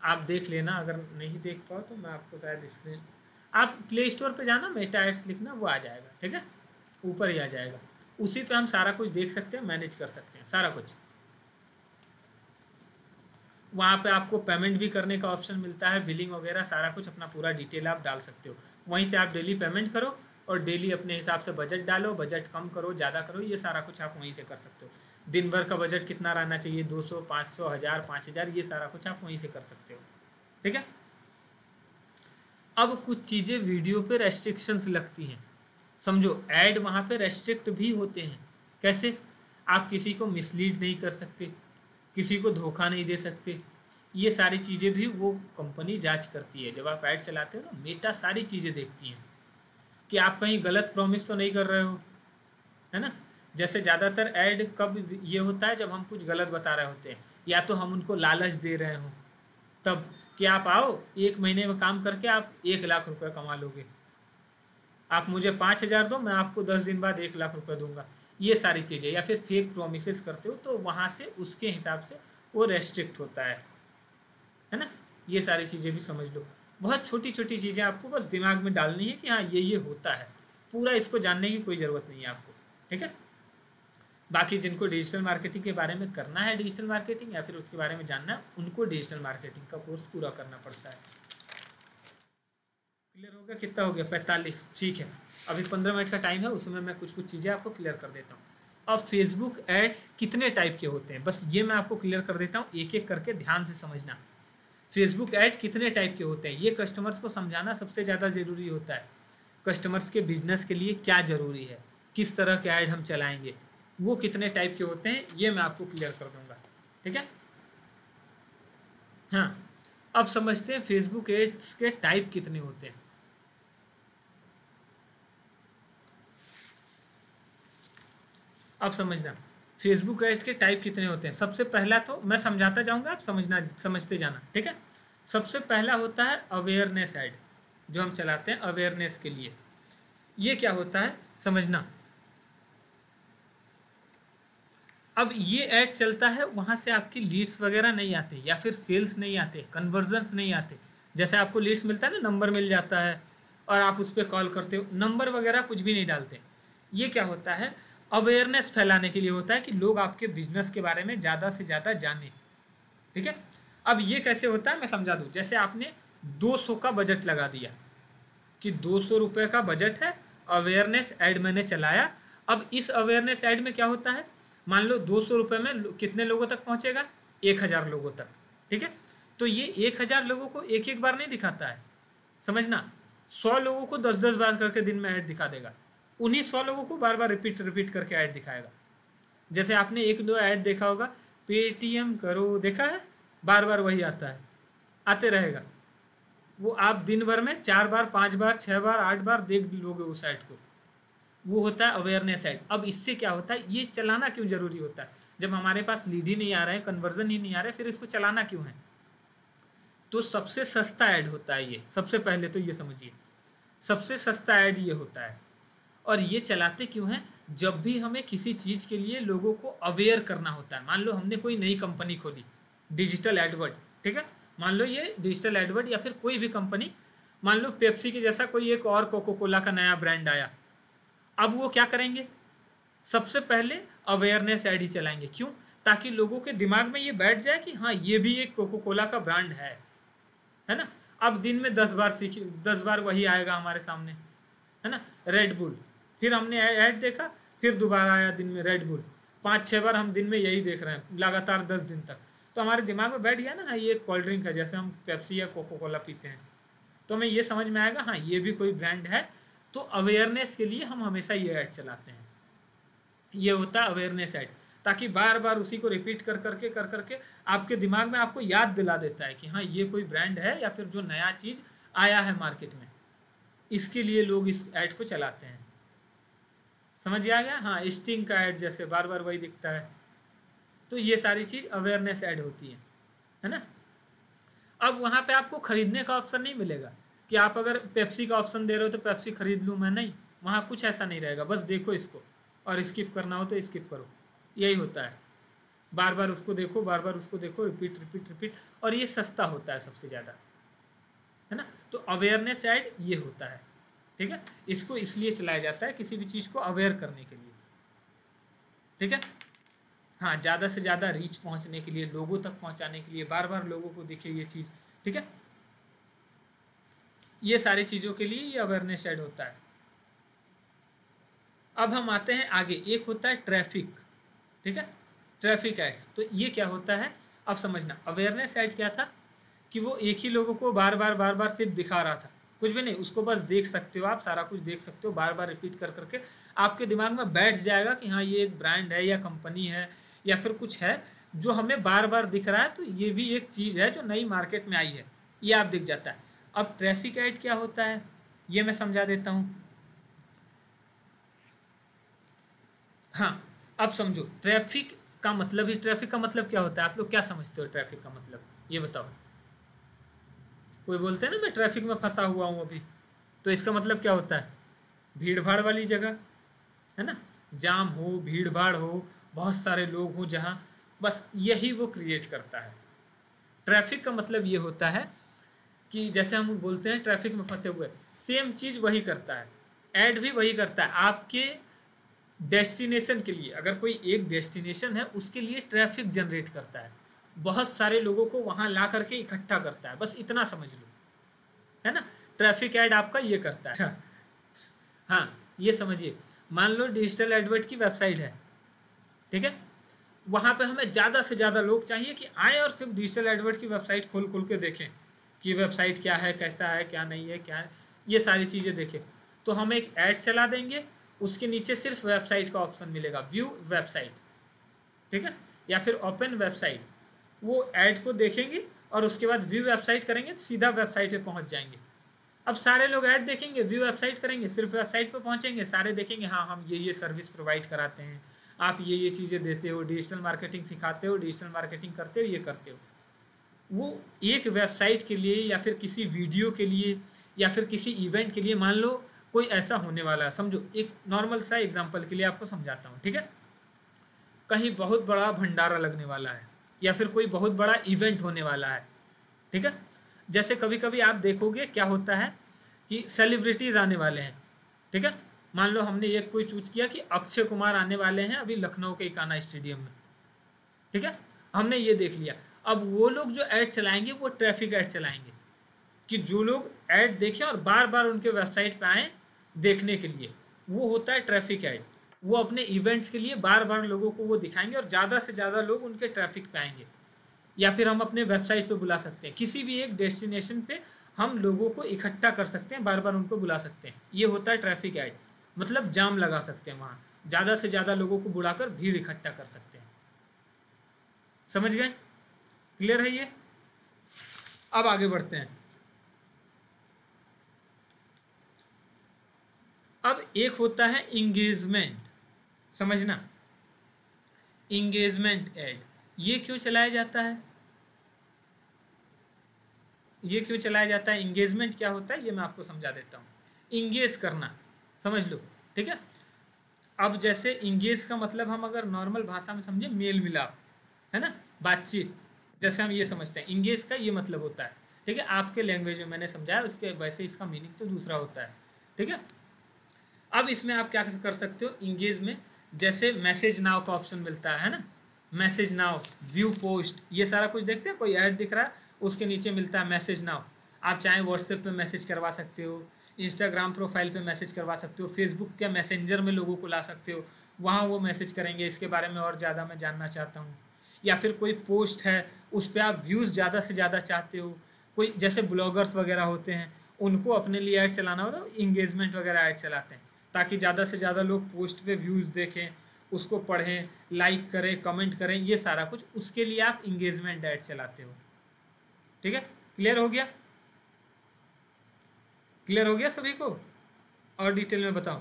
आप देख लेना, अगर नहीं देख पाओ तो मैं आपको शायद स्क्रीन, आप प्ले स्टोर पे जाना, मेटा एड्स लिखना, वो आ जाएगा, ठीक है, ऊपर ही आ जाएगा, उसी पे हम सारा कुछ देख सकते हैं, मैनेज कर सकते हैं सारा कुछ। वहाँ पे आपको पेमेंट भी करने का ऑप्शन मिलता है, बिलिंग वगैरह सारा कुछ, अपना पूरा डिटेल आप डाल सकते हो, वहीं से आप डेली पेमेंट करो, और डेली अपने हिसाब से बजट डालो, बजट कम करो ज़्यादा करो, ये सारा कुछ आप वहीं से कर सकते हो। दिन भर का बजट कितना रहना चाहिए, 200, 500, 1000, 5000, ये सारा कुछ आप वहीं से कर सकते हो। ठीक है। अब कुछ चीज़ें वीडियो पे रेस्ट्रिक्शंस लगती हैं, समझो ऐड वहाँ पे रेस्ट्रिक्ट भी होते हैं। कैसे? आप किसी को मिसलीड नहीं कर सकते, किसी को धोखा नहीं दे सकते, ये सारी चीज़ें भी वो कंपनी जांच करती है। जब आप ऐड चलाते हो ना, मेटा सारी चीज़ें देखती हैं कि आप कहीं गलत प्रॉमिस तो नहीं कर रहे हो, है ना। जैसे ज़्यादातर ऐड कब ये होता है, जब हम कुछ गलत बता रहे होते हैं, या तो हम उनको लालच दे रहे हो तब कि आप आओ 1 महीने में काम करके आप 1 लाख रुपए कमा लोगे, आप मुझे 5000 दो, मैं आपको 10 दिन बाद 1 लाख रुपए दूंगा, ये सारी चीज़ें। या फिर फेक प्रोमिस करते हो तो वहाँ से उसके हिसाब से वो रेस्ट्रिक्ट होता है ना। ये सारी चीज़ें भी समझ लो। बहुत छोटी छोटी चीज़ें आपको बस दिमाग में डालनी है कि हाँ ये होता है, पूरा इसको जानने की कोई ज़रूरत नहीं है आपको। ठीक है। बाकी जिनको डिजिटल मार्केटिंग के बारे में करना है, डिजिटल मार्केटिंग या फिर उसके बारे में जानना है, उनको डिजिटल मार्केटिंग का कोर्स पूरा करना पड़ता है। क्लियर हो गया? कितना हो गया? 45। ठीक है, अभी 15 मिनट का टाइम है, उसमें मैं कुछ चीज़ें आपको क्लियर कर देता हूँ। अब फेसबुक एड्स कितने टाइप के होते हैं, बस ये मैं आपको क्लियर कर देता हूँ, एक एक करके ध्यान से समझना। फेसबुक ऐड कितने टाइप के होते हैं ये कस्टमर्स को समझाना सबसे ज़्यादा ज़रूरी होता है। कस्टमर्स के बिजनेस के लिए क्या ज़रूरी है, किस तरह के ऐड हम चलाएंगे, वो कितने टाइप के होते हैं ये मैं आपको क्लियर कर दूंगा। ठीक है। हाँ, अब समझते हैं फेसबुक एड्स के टाइप कितने होते हैं। अब समझना फेसबुक एड्स के टाइप कितने होते हैं। सबसे पहला तो मैं समझाता जाऊंगा, आप समझते जाना। ठीक है। सबसे पहला होता है अवेयरनेस ऐड, जो हम चलाते हैं अवेयरनेस के लिए। ये क्या होता है समझना। अब ये ऐड चलता है, वहाँ से आपकी लीड्स वगैरह नहीं आते, या फिर सेल्स नहीं आते, कन्वर्जन्स नहीं आते। जैसे आपको लीड्स मिलता है ना, नंबर मिल जाता है और आप उस पर कॉल करते हो, नंबर वगैरह कुछ भी नहीं डालते। ये क्या होता है, अवेयरनेस फैलाने के लिए होता है कि लोग आपके बिजनेस के बारे में ज़्यादा से ज़्यादा जाने। ठीक है। अब ये कैसे होता है मैं समझा दूँ। जैसे आपने 200 का बजट लगा दिया कि 200 रुपये का बजट है, अवेयरनेस ऐड मैंने चलाया। अब इस अवेयरनेस ऐड में क्या होता है, मान लो 200 रुपये में कितने लोगों तक पहुंचेगा, 1000 लोगों तक। ठीक है। तो ये 1000 लोगों को एक एक बार नहीं दिखाता है, समझना। 100 लोगों को 10-10 बार करके दिन में ऐड दिखा देगा, उन्हीं 100 लोगों को बार बार रिपीट करके ऐड दिखाएगा। जैसे आपने 1-2 ऐड देखा होगा, पेटीएम करो, देखा है, बार बार वही आता है, आते रहेगा। वो आप दिन भर में 4 बार, 5 बार, 6 बार, 8 बार देख लोगे उस ऐड को। वो होता है अवेयरनेस ऐड। अब इससे क्या होता है, ये चलाना क्यों जरूरी होता है, जब हमारे पास लीड ही नहीं आ रहे हैं, कन्वर्जन ही नहीं आ रहे, फिर इसको चलाना क्यों है। तो सबसे सस्ता ऐड होता है ये। सबसे पहले तो ये समझिए, सबसे सस्ता ऐड ये होता है। और ये चलाते क्यों हैं, जब भी हमें किसी चीज़ के लिए लोगों को अवेयर करना होता है। मान लो हमने कोई नई कंपनी खोली, डिजिटल एडवर्ड। ठीक है। मान लो ये डिजिटल एडवर्ड या फिर कोई भी कंपनी, मान लो पेप्सी के जैसा कोई एक और कोको कोला का नया ब्रांड आया। अब वो क्या करेंगे, सबसे पहले अवेयरनेस ऐड ही चलाएंगे। क्यों? ताकि लोगों के दिमाग में ये बैठ जाए कि हाँ ये भी एक कोको कोला का ब्रांड है ना। अब दिन में 10 बार 10 बार वही आएगा हमारे सामने, है ना। रेड बुल, फिर हमने ऐड देखा, फिर दोबारा आया दिन में रेड बुल, 5-6 बार हम दिन में यही देख रहे हैं लगातार 10 दिन तक। तो हमारे दिमाग में बैठ गया ना, हाँ ये एक कोल्ड ड्रिंक है, जैसे हम पेप्सी या कोको कोला पीते हैं, तो हमें ये समझ में आएगा हाँ ये भी कोई ब्रांड है। तो अवेयरनेस के लिए हम हमेशा ये ऐड चलाते हैं। ये होता है अवेयरनेस ऐड, ताकि बार बार उसी को रिपीट कर करके आपके दिमाग में आपको याद दिला देता है कि हाँ ये कोई ब्रांड है या फिर जो नया चीज़ आया है मार्केट में, इसके लिए लोग इस ऐड को चलाते हैं। समझ आ गया। हाँ, स्टिंग का ऐड जैसे बार बार वही दिखता है। तो ये सारी चीज़ अवेयरनेस ऐड होती है ना। अब वहाँ पे आपको खरीदने का ऑप्शन नहीं मिलेगा कि आप अगर पेप्सी का ऑप्शन दे रहे हो तो पेप्सी खरीद लूँ मैं, नहीं, वहाँ कुछ ऐसा नहीं रहेगा। बस देखो इसको और स्किप करना हो तो स्किप करो, यही होता है। बार बार उसको देखो, बार बार उसको देखो, रिपीट। और ये सस्ता होता है सबसे ज़्यादा, है ना। तो अवेयरनेस ऐड ये होता है। ठीक है। इसको इसलिए चलाया जाता है किसी भी चीज़ को अवेयर करने के लिए। ठीक है। हाँ, ज़्यादा से ज़्यादा रीच पहुँचने के लिए, लोगों तक पहुँचाने के लिए, बार बार लोगों को दिखे ये चीज़। ठीक है। ये सारी चीज़ों के लिए ये अवेयरनेस ऐड होता है। अब हम आते हैं आगे, एक होता है ट्रैफिक, ठीक है, ट्रैफिक एड्स। तो ये क्या होता है अब समझना। अवेयरनेस ऐड क्या था कि वो एक ही लोगों को बार बार सिर्फ दिखा रहा था, कुछ भी नहीं, उसको बस देख सकते हो आप, सारा कुछ देख सकते हो, बार बार रिपीट कर करके आपके दिमाग में बैठ जाएगा कि हाँ ये एक ब्रांड है या कंपनी है या फिर कुछ है जो हमें बार बार दिख रहा है, तो ये भी एक चीज़ है जो नई मार्केट में आई है, ये आप दिख जाता है। अब ट्रैफिक ऐड क्या होता है ये मैं समझा देता हूँ। हाँ, अब समझो ट्रैफिक का मतलब ही, ट्रैफिक का मतलब क्या होता है, आप लोग क्या समझते हो ट्रैफिक का मतलब, ये बताओ। कोई बोलते हैं ना मैं ट्रैफिक में फंसा हुआ हूँ अभी, तो इसका मतलब क्या होता है, भीड़ भाड़ वाली जगह, है ना, जाम हो, भीड़ भाड़ हो, बहुत सारे लोग हो जहाँ, बस यही वो क्रिएट करता है। ट्रैफिक का मतलब ये होता है कि जैसे हम बोलते हैं ट्रैफिक में फंसे हुए, सेम चीज़ वही करता है, ऐड भी वही करता है आपके डेस्टिनेशन के लिए। अगर कोई एक डेस्टिनेशन है उसके लिए ट्रैफिक जनरेट करता है, बहुत सारे लोगों को वहाँ ला करके इकट्ठा करता है, बस इतना समझ लो, है ना, ट्रैफिक ऐड आपका ये करता है। हाँ ये समझिए, मान लो डिजिटल एडवर्ट की वेबसाइट है, ठीक है, वहाँ पे हमें ज़्यादा से ज़्यादा लोग चाहिए कि आए और सिर्फ डिजिटल एडवर्ट की वेबसाइट खोल खोल के देखें कि वेबसाइट क्या है, कैसा है, क्या नहीं है, क्या है, ये सारी चीज़ें देखें। तो हम एक ऐड चला देंगे, उसके नीचे सिर्फ वेबसाइट का ऑप्शन मिलेगा, व्यू वेबसाइट, ठीक है, या फिर ओपन वेबसाइट। वो ऐड को देखेंगे और उसके बाद व्यू वेबसाइट करेंगे, सीधा वेबसाइट पे पहुंच जाएंगे। अब सारे लोग ऐड देखेंगे, व्यू वेबसाइट करेंगे, सिर्फ वेबसाइट पे पहुंचेंगे, सारे देखेंगे हाँ हम ये सर्विस प्रोवाइड कराते हैं, आप ये चीज़ें देते हो, डिजिटल मार्केटिंग सिखाते हो, डिजिटल मार्केटिंग करते हो, ये करते हो। वो एक वेबसाइट के लिए या फिर किसी वीडियो के लिए या फिर किसी इवेंट के लिए, मान लो कोई ऐसा होने वाला है, समझो एक नॉर्मल सा एग्जांपल के लिए आपको समझाता हूँ, ठीक है, कहीं बहुत बड़ा भंडारा लगने वाला है या फिर कोई बहुत बड़ा इवेंट होने वाला है, ठीक है, जैसे कभी कभी आप देखोगे क्या होता है कि सेलिब्रिटीज़ आने वाले हैं, ठीक है, मान लो हमने ये कोई चूज किया कि अक्षय कुमार आने वाले हैं अभी लखनऊ के इकाना स्टेडियम में, ठीक है, हमने ये देख लिया। अब वो लोग जो ऐड चलाएंगे वो ट्रैफिक ऐड चलाएंगे कि जो लोग ऐड देखें और बार बार उनके वेबसाइट पे आएँ देखने के लिए, वो होता है ट्रैफिक ऐड। वो अपने इवेंट्स के लिए बार बार लोगों को वो दिखाएंगे और ज़्यादा से ज़्यादा लोग उनके ट्रैफिक पे आएंगे। या फिर हम अपने वेबसाइट पे बुला सकते हैं, किसी भी एक डेस्टिनेशन पे हम लोगों को इकट्ठा कर सकते हैं, बार बार उनको बुला सकते हैं, ये होता है ट्रैफिक ऐड। मतलब जाम लगा सकते हैं, वहाँ ज़्यादा से ज़्यादा लोगों को बुलाकर भीड़ इकट्ठा कर सकते हैं। समझ गए, क्लियर है ये। अब आगे बढ़ते हैं। अब एक होता है इंगेजमेंट, समझना, इंगेजमेंट ऐड। ये क्यों चलाया जाता है, ये क्यों चलाया जाता है, इंगेजमेंट क्या होता है ये मैं आपको समझा देता हूँ। इंगेज करना समझ लो, ठीक है। अब जैसे इंगेज का मतलब हम अगर नॉर्मल भाषा में समझे, मेल मिलाप, है ना, बातचीत, जैसे हम ये समझते हैं, इंगेज का ये मतलब होता है, ठीक है। आपके लैंग्वेज में मैंने समझाया, उसके वैसे इसका मीनिंग तो दूसरा होता है, ठीक है। अब इसमें आप क्या कर सकते हो, इंगेज में जैसे मैसेज नाउ का ऑप्शन मिलता है ना, मैसेज नाउ, व्यू पोस्ट, ये सारा कुछ देखते हैं, कोई ऐड दिख रहा है उसके नीचे मिलता है मैसेज नाउ। आप चाहें व्हाट्सएप पे मैसेज करवा सकते हो, इंस्टाग्राम प्रोफाइल पे मैसेज करवा सकते हो, फेसबुक के मैसेंजर में लोगों को ला सकते हो, वहाँ वो मैसेज करेंगे इसके बारे में और ज़्यादा मैं जानना चाहता हूँ। या फिर कोई पोस्ट है उस पर आप व्यूज़ ज़्यादा से ज़्यादा चाहते हो, कोई जैसे ब्लॉगर्स वगैरह होते हैं उनको अपने लिए ऐड चलाना हो तो इंगेजमेंट वगैरह ऐड चलाते हैं, ताकि ज़्यादा से ज़्यादा लोग पोस्ट पे व्यूज़ देखें, उसको पढ़ें, लाइक करें, कमेंट करें, ये सारा कुछ, उसके लिए आप इंगेजमेंट ऐड चलाते हो, ठीक है। क्लियर हो गया, क्लियर हो गया सभी को, और डिटेल में बताऊं,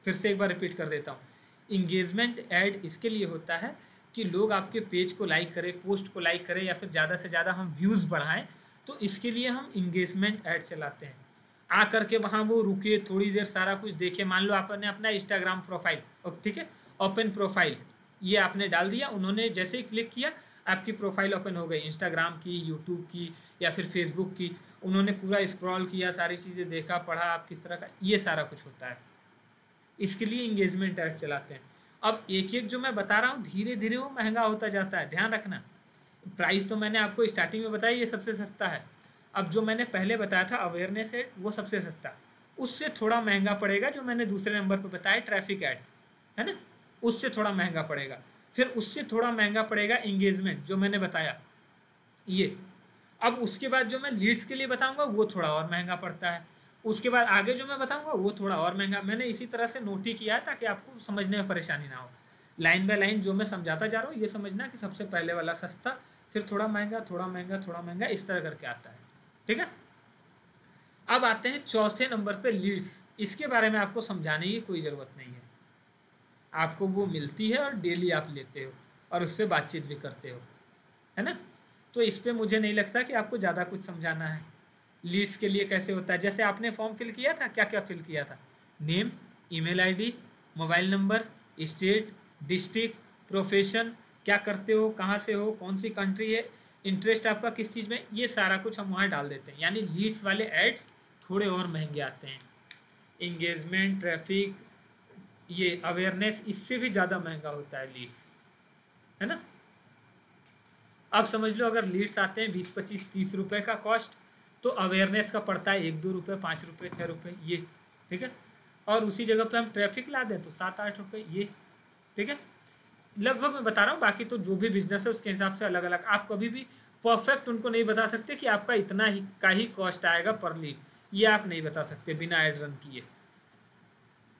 फिर से एक बार रिपीट कर देता हूँ। इंगेजमेंट ऐड इसके लिए होता है कि लोग आपके पेज को लाइक करें, पोस्ट को लाइक करें, या फिर ज़्यादा से ज़्यादा हम व्यूज़ बढ़ाएं, तो इसके लिए हम इंगेजमेंट ऐड चलाते हैं। आ करके वहाँ वो रुके, थोड़ी देर सारा कुछ देखे, मान लो आपने अपना इंस्टाग्राम प्रोफाइल, ठीक है, ओपन प्रोफाइल ये आपने डाल दिया, उन्होंने जैसे ही क्लिक किया आपकी प्रोफाइल ओपन हो गई, इंस्टाग्राम की, यूट्यूब की या फिर फेसबुक की, उन्होंने पूरा स्क्रॉल किया, सारी चीज़ें देखा, पढ़ा आप किस तरह का, ये सारा कुछ होता है। इसके लिए इंगेजमेंट ऐड चलाते हैं। अब एक एक जो मैं बता रहा हूँ धीरे धीरे वो महंगा होता जाता है, ध्यान रखना। प्राइस तो मैंने आपको स्टार्टिंग में बताया, ये सबसे सस्ता है। अब जो मैंने पहले बताया था अवेयरनेस ऐड, वो सबसे सस्ता, उससे थोड़ा महंगा पड़ेगा जो मैंने दूसरे नंबर पर बताया ट्रैफिक एड्स, है ना, उससे थोड़ा महंगा पड़ेगा। फिर उससे थोड़ा महंगा पड़ेगा इंगेजमेंट जो मैंने बताया ये। अब उसके बाद जो मैं लीड्स के लिए बताऊंगा वो थोड़ा और महंगा पड़ता है। उसके बाद आगे जो मैं बताऊंगा वो थोड़ा और महंगा। मैंने इसी तरह से नोट ही किया है ताकि आपको समझने में परेशानी ना हो। लाइन बाय लाइन जो मैं समझाता जा रहा हूँ ये समझना कि सबसे पहले वाला सस्ता, फिर थोड़ा महंगा, थोड़ा महंगा, थोड़ा महंगा, इस तरह करके आता है। ठीक है, अब आते हैं चौथे नंबर पे लीड्स। इसके बारे में आपको समझाने की कोई ज़रूरत नहीं है, आपको वो मिलती है और डेली आप लेते हो और उस पर बातचीत भी करते हो, है ना। तो इस पर मुझे नहीं लगता कि आपको ज़्यादा कुछ समझाना है। लीड्स के लिए कैसे होता है, जैसे आपने फॉर्म फिल किया था, क्या क्या फिल किया था, name, email ID, mobile number, state, district, profession, क्या करते हो, कहाँ से हो, कौन सी कंट्री है, इंटरेस्ट आपका किस चीज़ में, ये सारा कुछ हम वहाँ डाल देते हैं। यानी लीड्स वाले एड्स थोड़े और महंगे आते हैं। इंगेजमेंट, ट्रैफिक, ये अवेयरनेस, इससे भी ज़्यादा महंगा होता है लीड्स, है ना। अब समझ लो अगर लीड्स आते हैं 20, 25, 30 रुपये का कॉस्ट, तो अवेयरनेस का पड़ता है 1-2 रुपये, 5 रुपये, 6 रुपये, ये। ठीक है, और उसी जगह पे हम ट्रैफिक ला दें तो 7-8 रुपये, ये। ठीक है, लगभग मैं बता रहा हूँ, बाकी तो जो भी बिजनेस है उसके हिसाब से अलग अलग। आप कभी भी परफेक्ट उनको नहीं बता सकते कि आपका इतना ही का ही कॉस्ट आएगा पर लीड, ये आप नहीं बता सकते बिना एड रन किए।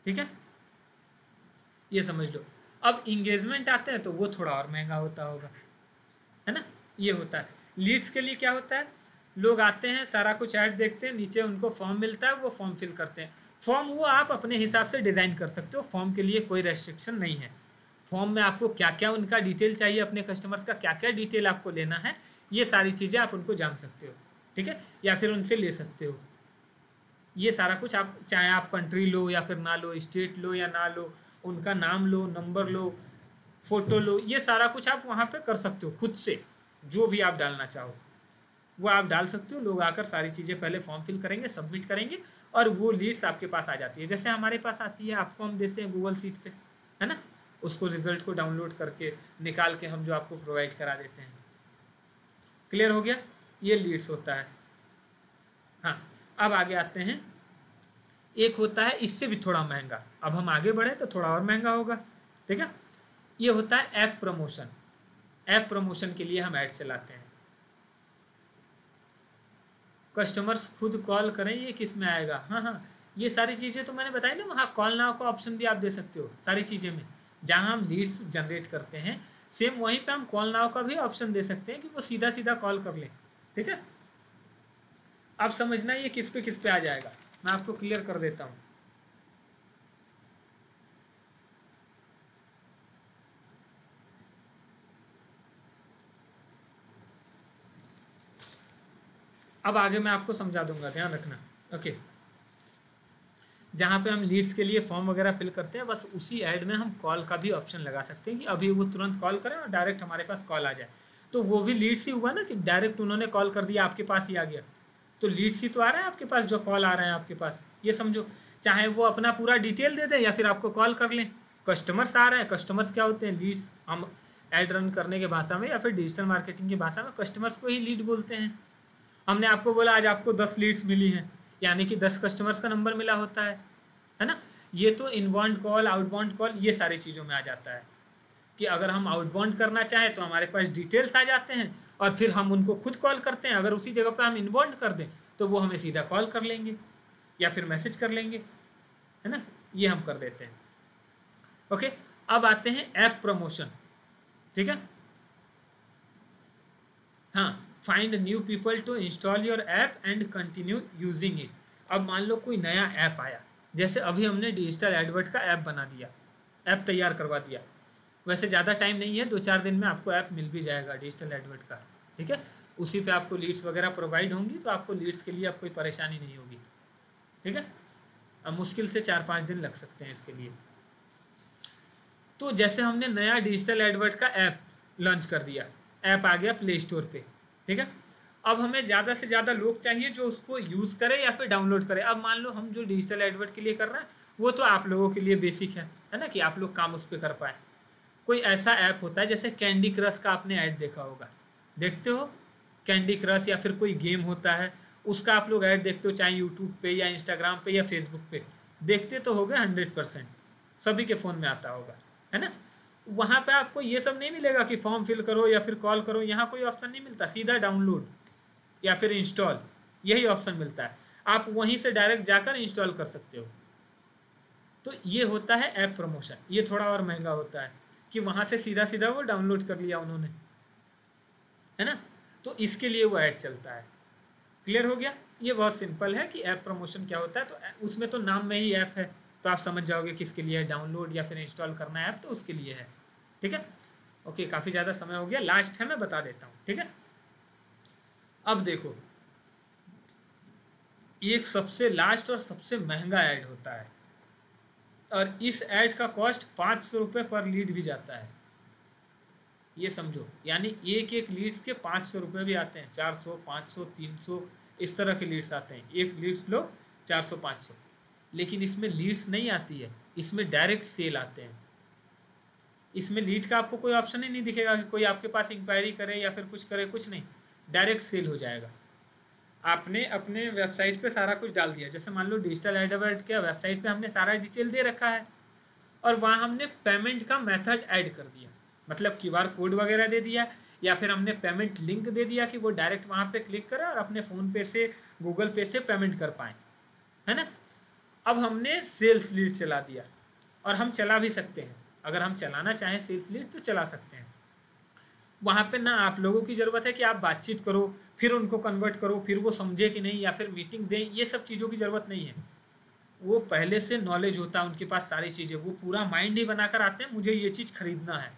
ठीक है, ये समझ लो। अब इंगेजमेंट आते हैं तो वो थोड़ा और महंगा होता होगा, है ना, ये होता है। लीड्स के लिए क्या होता है, लोग आते हैं, सारा कुछ ऐड देखते हैं, नीचे उनको फॉर्म मिलता है, वो फॉर्म फिल करते हैं। फॉर्म वो आप अपने हिसाब से डिज़ाइन कर सकते हो, फॉर्म के लिए कोई रेस्ट्रिक्शन नहीं है। फॉर्म में आपको क्या क्या उनका डिटेल चाहिए, अपने कस्टमर्स का क्या क्या डिटेल आपको लेना है, ये सारी चीज़ें आप उनको जान सकते हो। ठीक है, या फिर उनसे ले सकते हो। ये सारा कुछ आप, चाहे आप कंट्री लो या फिर ना लो, स्टेट लो या ना लो, उनका नाम लो, नंबर लो, फ़ोटो लो, ये सारा कुछ आप वहाँ पे कर सकते हो खुद से। जो भी आप डालना चाहो वो आप डाल सकते हो। लोग आकर सारी चीज़ें पहले फॉर्म फिल करेंगे, सबमिट करेंगे, और वो लीड्स आपके पास आ जाती है। जैसे हमारे पास आती है, आपको हम देते हैं गूगल शीट पे, है ना, उसको रिजल्ट को डाउनलोड करके निकाल के हम जो आपको प्रोवाइड करा देते हैं। क्लियर हो गया, ये लीड्स होता है। हाँ, अब आगे आते हैं, एक होता है इससे भी थोड़ा महंगा। अब हम आगे बढ़े तो थोड़ा और महंगा होगा। ठीक है, ये होता है ऐप प्रमोशन। ऐप प्रमोशन के लिए हम ऐड चलाते हैं। कस्टमर्स खुद कॉल करें, ये किस में आएगा, हाँ, ये सारी चीज़ें तो मैंने बताई ना, वहाँ कॉल नाउ का ऑप्शन भी आप दे सकते हो सारी चीज़ें में। जहाँ हम लीड्स जनरेट करते हैं सेम वहीं पे हम कॉल नाउ का भी ऑप्शन दे सकते हैं कि वो सीधा सीधा कॉल कर लें। ठीक है, अब समझना ये किस पे आ जाएगा, मैं आपको क्लियर कर देता हूँ। अब आगे मैं आपको समझा दूंगा, ध्यान रखना। ओके, जहाँ पे हम लीड्स के लिए फॉर्म वगैरह फिल करते हैं, बस उसी ऐड में हम कॉल का भी ऑप्शन लगा सकते हैं कि अभी वो तुरंत कॉल करें और डायरेक्ट हमारे पास कॉल आ जाए। तो वो भी लीड्स ही हुआ ना, कि डायरेक्ट उन्होंने कॉल कर दिया, आपके पास ही आ गया, तो लीड्स ही तो आ रहे हैं आपके पास, जो कॉल आ रहे हैं आपके पास, ये समझो। चाहे वो अपना पूरा डिटेल दे दें या फिर आपको कॉल कर लें। कस्टमर्स आ रहे हैं, कस्टमर्स क्या होते हैं, लीड्स। हम ऐड रन करने के भाषा में या फिर डिजिटल मार्केटिंग की भाषा में कस्टमर्स को ही लीड बोलते हैं। हमने आपको बोला आज आपको 10 लीड्स मिली हैं, यानी कि 10 कस्टमर्स का नंबर मिला होता है ना। ये तो इनबाउंड कॉल, आउटबाउंड कॉल, ये सारी चीज़ों में आ जाता है कि अगर हम आउटबाउंड करना चाहें तो हमारे पास डिटेल्स आ जाते हैं और फिर हम उनको खुद कॉल करते हैं। अगर उसी जगह पर हम इनबाउंड कर दें तो वो हमें सीधा कॉल कर लेंगे या फिर मैसेज कर लेंगे, है ना, ये हम कर देते हैं। ओके, अब आते हैं ऐप प्रमोशन। ठीक है, हाँ, find new people to install your app and continue using it. अब मान लो कोई नया ऐप आया, जैसे अभी हमने डिजिटल एडवर्ट का ऐप बना दिया, ऐप तैयार करवा दिया। वैसे ज़्यादा टाइम नहीं है, 2-4 दिन में आपको ऐप मिल भी जाएगा डिजिटल एडवर्ट का। ठीक है, उसी पे आपको लीड्स वगैरह प्रोवाइड होंगी, तो आपको लीड्स के लिए अब कोई परेशानी नहीं होगी। ठीक है, अब मुश्किल से 4-5 दिन लग सकते हैं इसके लिए। तो जैसे हमने नया डिजिटल एडवर्ट का ऐप लॉन्च कर दिया, ऐप आ गया प्ले स्टोर पे। ठीक है, अब हमें ज़्यादा से ज़्यादा लोग चाहिए जो उसको यूज़ करें या फिर डाउनलोड करें। अब मान लो हम जो डिजिटल एडवर्ट के लिए कर रहे हैं वो तो आप लोगों के लिए बेसिक है ना, कि आप लोग काम उस पर कर पाएँ। कोई ऐसा ऐप होता है जैसे कैंडी क्रश का आपने ऐड देखा होगा, देखते हो कैंडी क्रश, या फिर कोई गेम होता है उसका आप लोग ऐड देखते हो, चाहे यूट्यूब पे या इंस्टाग्राम पे या फेसबुक पे, देखते तो होगे 100%, सभी के फ़ोन में आता होगा, है ना। वहाँ पे आपको ये सब नहीं मिलेगा कि फॉर्म फिल करो या फिर कॉल करो, यहाँ कोई ऑप्शन नहीं मिलता, सीधा डाउनलोड या फिर इंस्टॉल, यही ऑप्शन मिलता है। आप वहीं से डायरेक्ट जाकर इंस्टॉल कर सकते हो। तो ये होता है ऐप प्रमोशन। ये थोड़ा और महंगा होता है कि वहाँ से सीधा सीधा वो डाउनलोड कर लिया उन्होंने, है ना। तो इसके लिए वो ऐड चलता है। क्लियर हो गया। ये बहुत सिंपल है कि ऐप प्रमोशन क्या होता है। तो उसमें तो नाम में ही ऐप है, तो आप समझ जाओगे किसके लिए है, डाउनलोड या फिर इंस्टॉल करना है ऐप, तो उसके लिए है। ठीक है, ओके। काफ़ी ज़्यादा समय हो गया, लास्ट है, मैं बता देता हूँ। ठीक है, अब देखो, एक सबसे लास्ट और सबसे महंगा ऐड होता है, और इस ऐड का कॉस्ट 500 रुपये पर लीड भी जाता है। ये समझो, यानी एक एक लीड्स के 500 रुपये भी आते हैं, 400, 500, 300 इस तरह के लीड्स आते हैं। एक लीड्स लो 400, 500। लेकिन इसमें लीड्स नहीं आती है, इसमें डायरेक्ट सेल आते हैं। इसमें लीड का आपको कोई ऑप्शन ही नहीं दिखेगा कि कोई आपके पास इंक्वायरी करे या फिर कुछ करे, कुछ नहीं, डायरेक्ट सेल हो जाएगा। आपने अपने वेबसाइट पे सारा कुछ डाल दिया, जैसे मान लो डिजिटल एडवर्ट के वेबसाइट पे हमने सारा डिटेल दे रखा है, और वहाँ हमने पेमेंट का मेथड ऐड कर दिया, मतलब QR कोड वगैरह दे दिया, या फिर हमने पेमेंट लिंक दे दिया कि वो डायरेक्ट वहाँ पे क्लिक करें और अपने फ़ोन पे से, गूगल पे से पेमेंट कर पाएँ, है ना। अब हमने सेल्स लीड चला दिया, और हम चला भी सकते हैं, अगर हम चलाना चाहें सेल्स लीड तो चला सकते हैं। वहाँ पे ना आप लोगों की ज़रूरत है कि आप बातचीत करो, फिर उनको कन्वर्ट करो, फिर वो समझे कि नहीं, या फिर मीटिंग दें, ये सब चीज़ों की ज़रूरत नहीं है। वो पहले से नॉलेज होता है उनके पास सारी चीज़ें, वो पूरा माइंड ही बनाकर आते हैं मुझे ये चीज़ खरीदना है,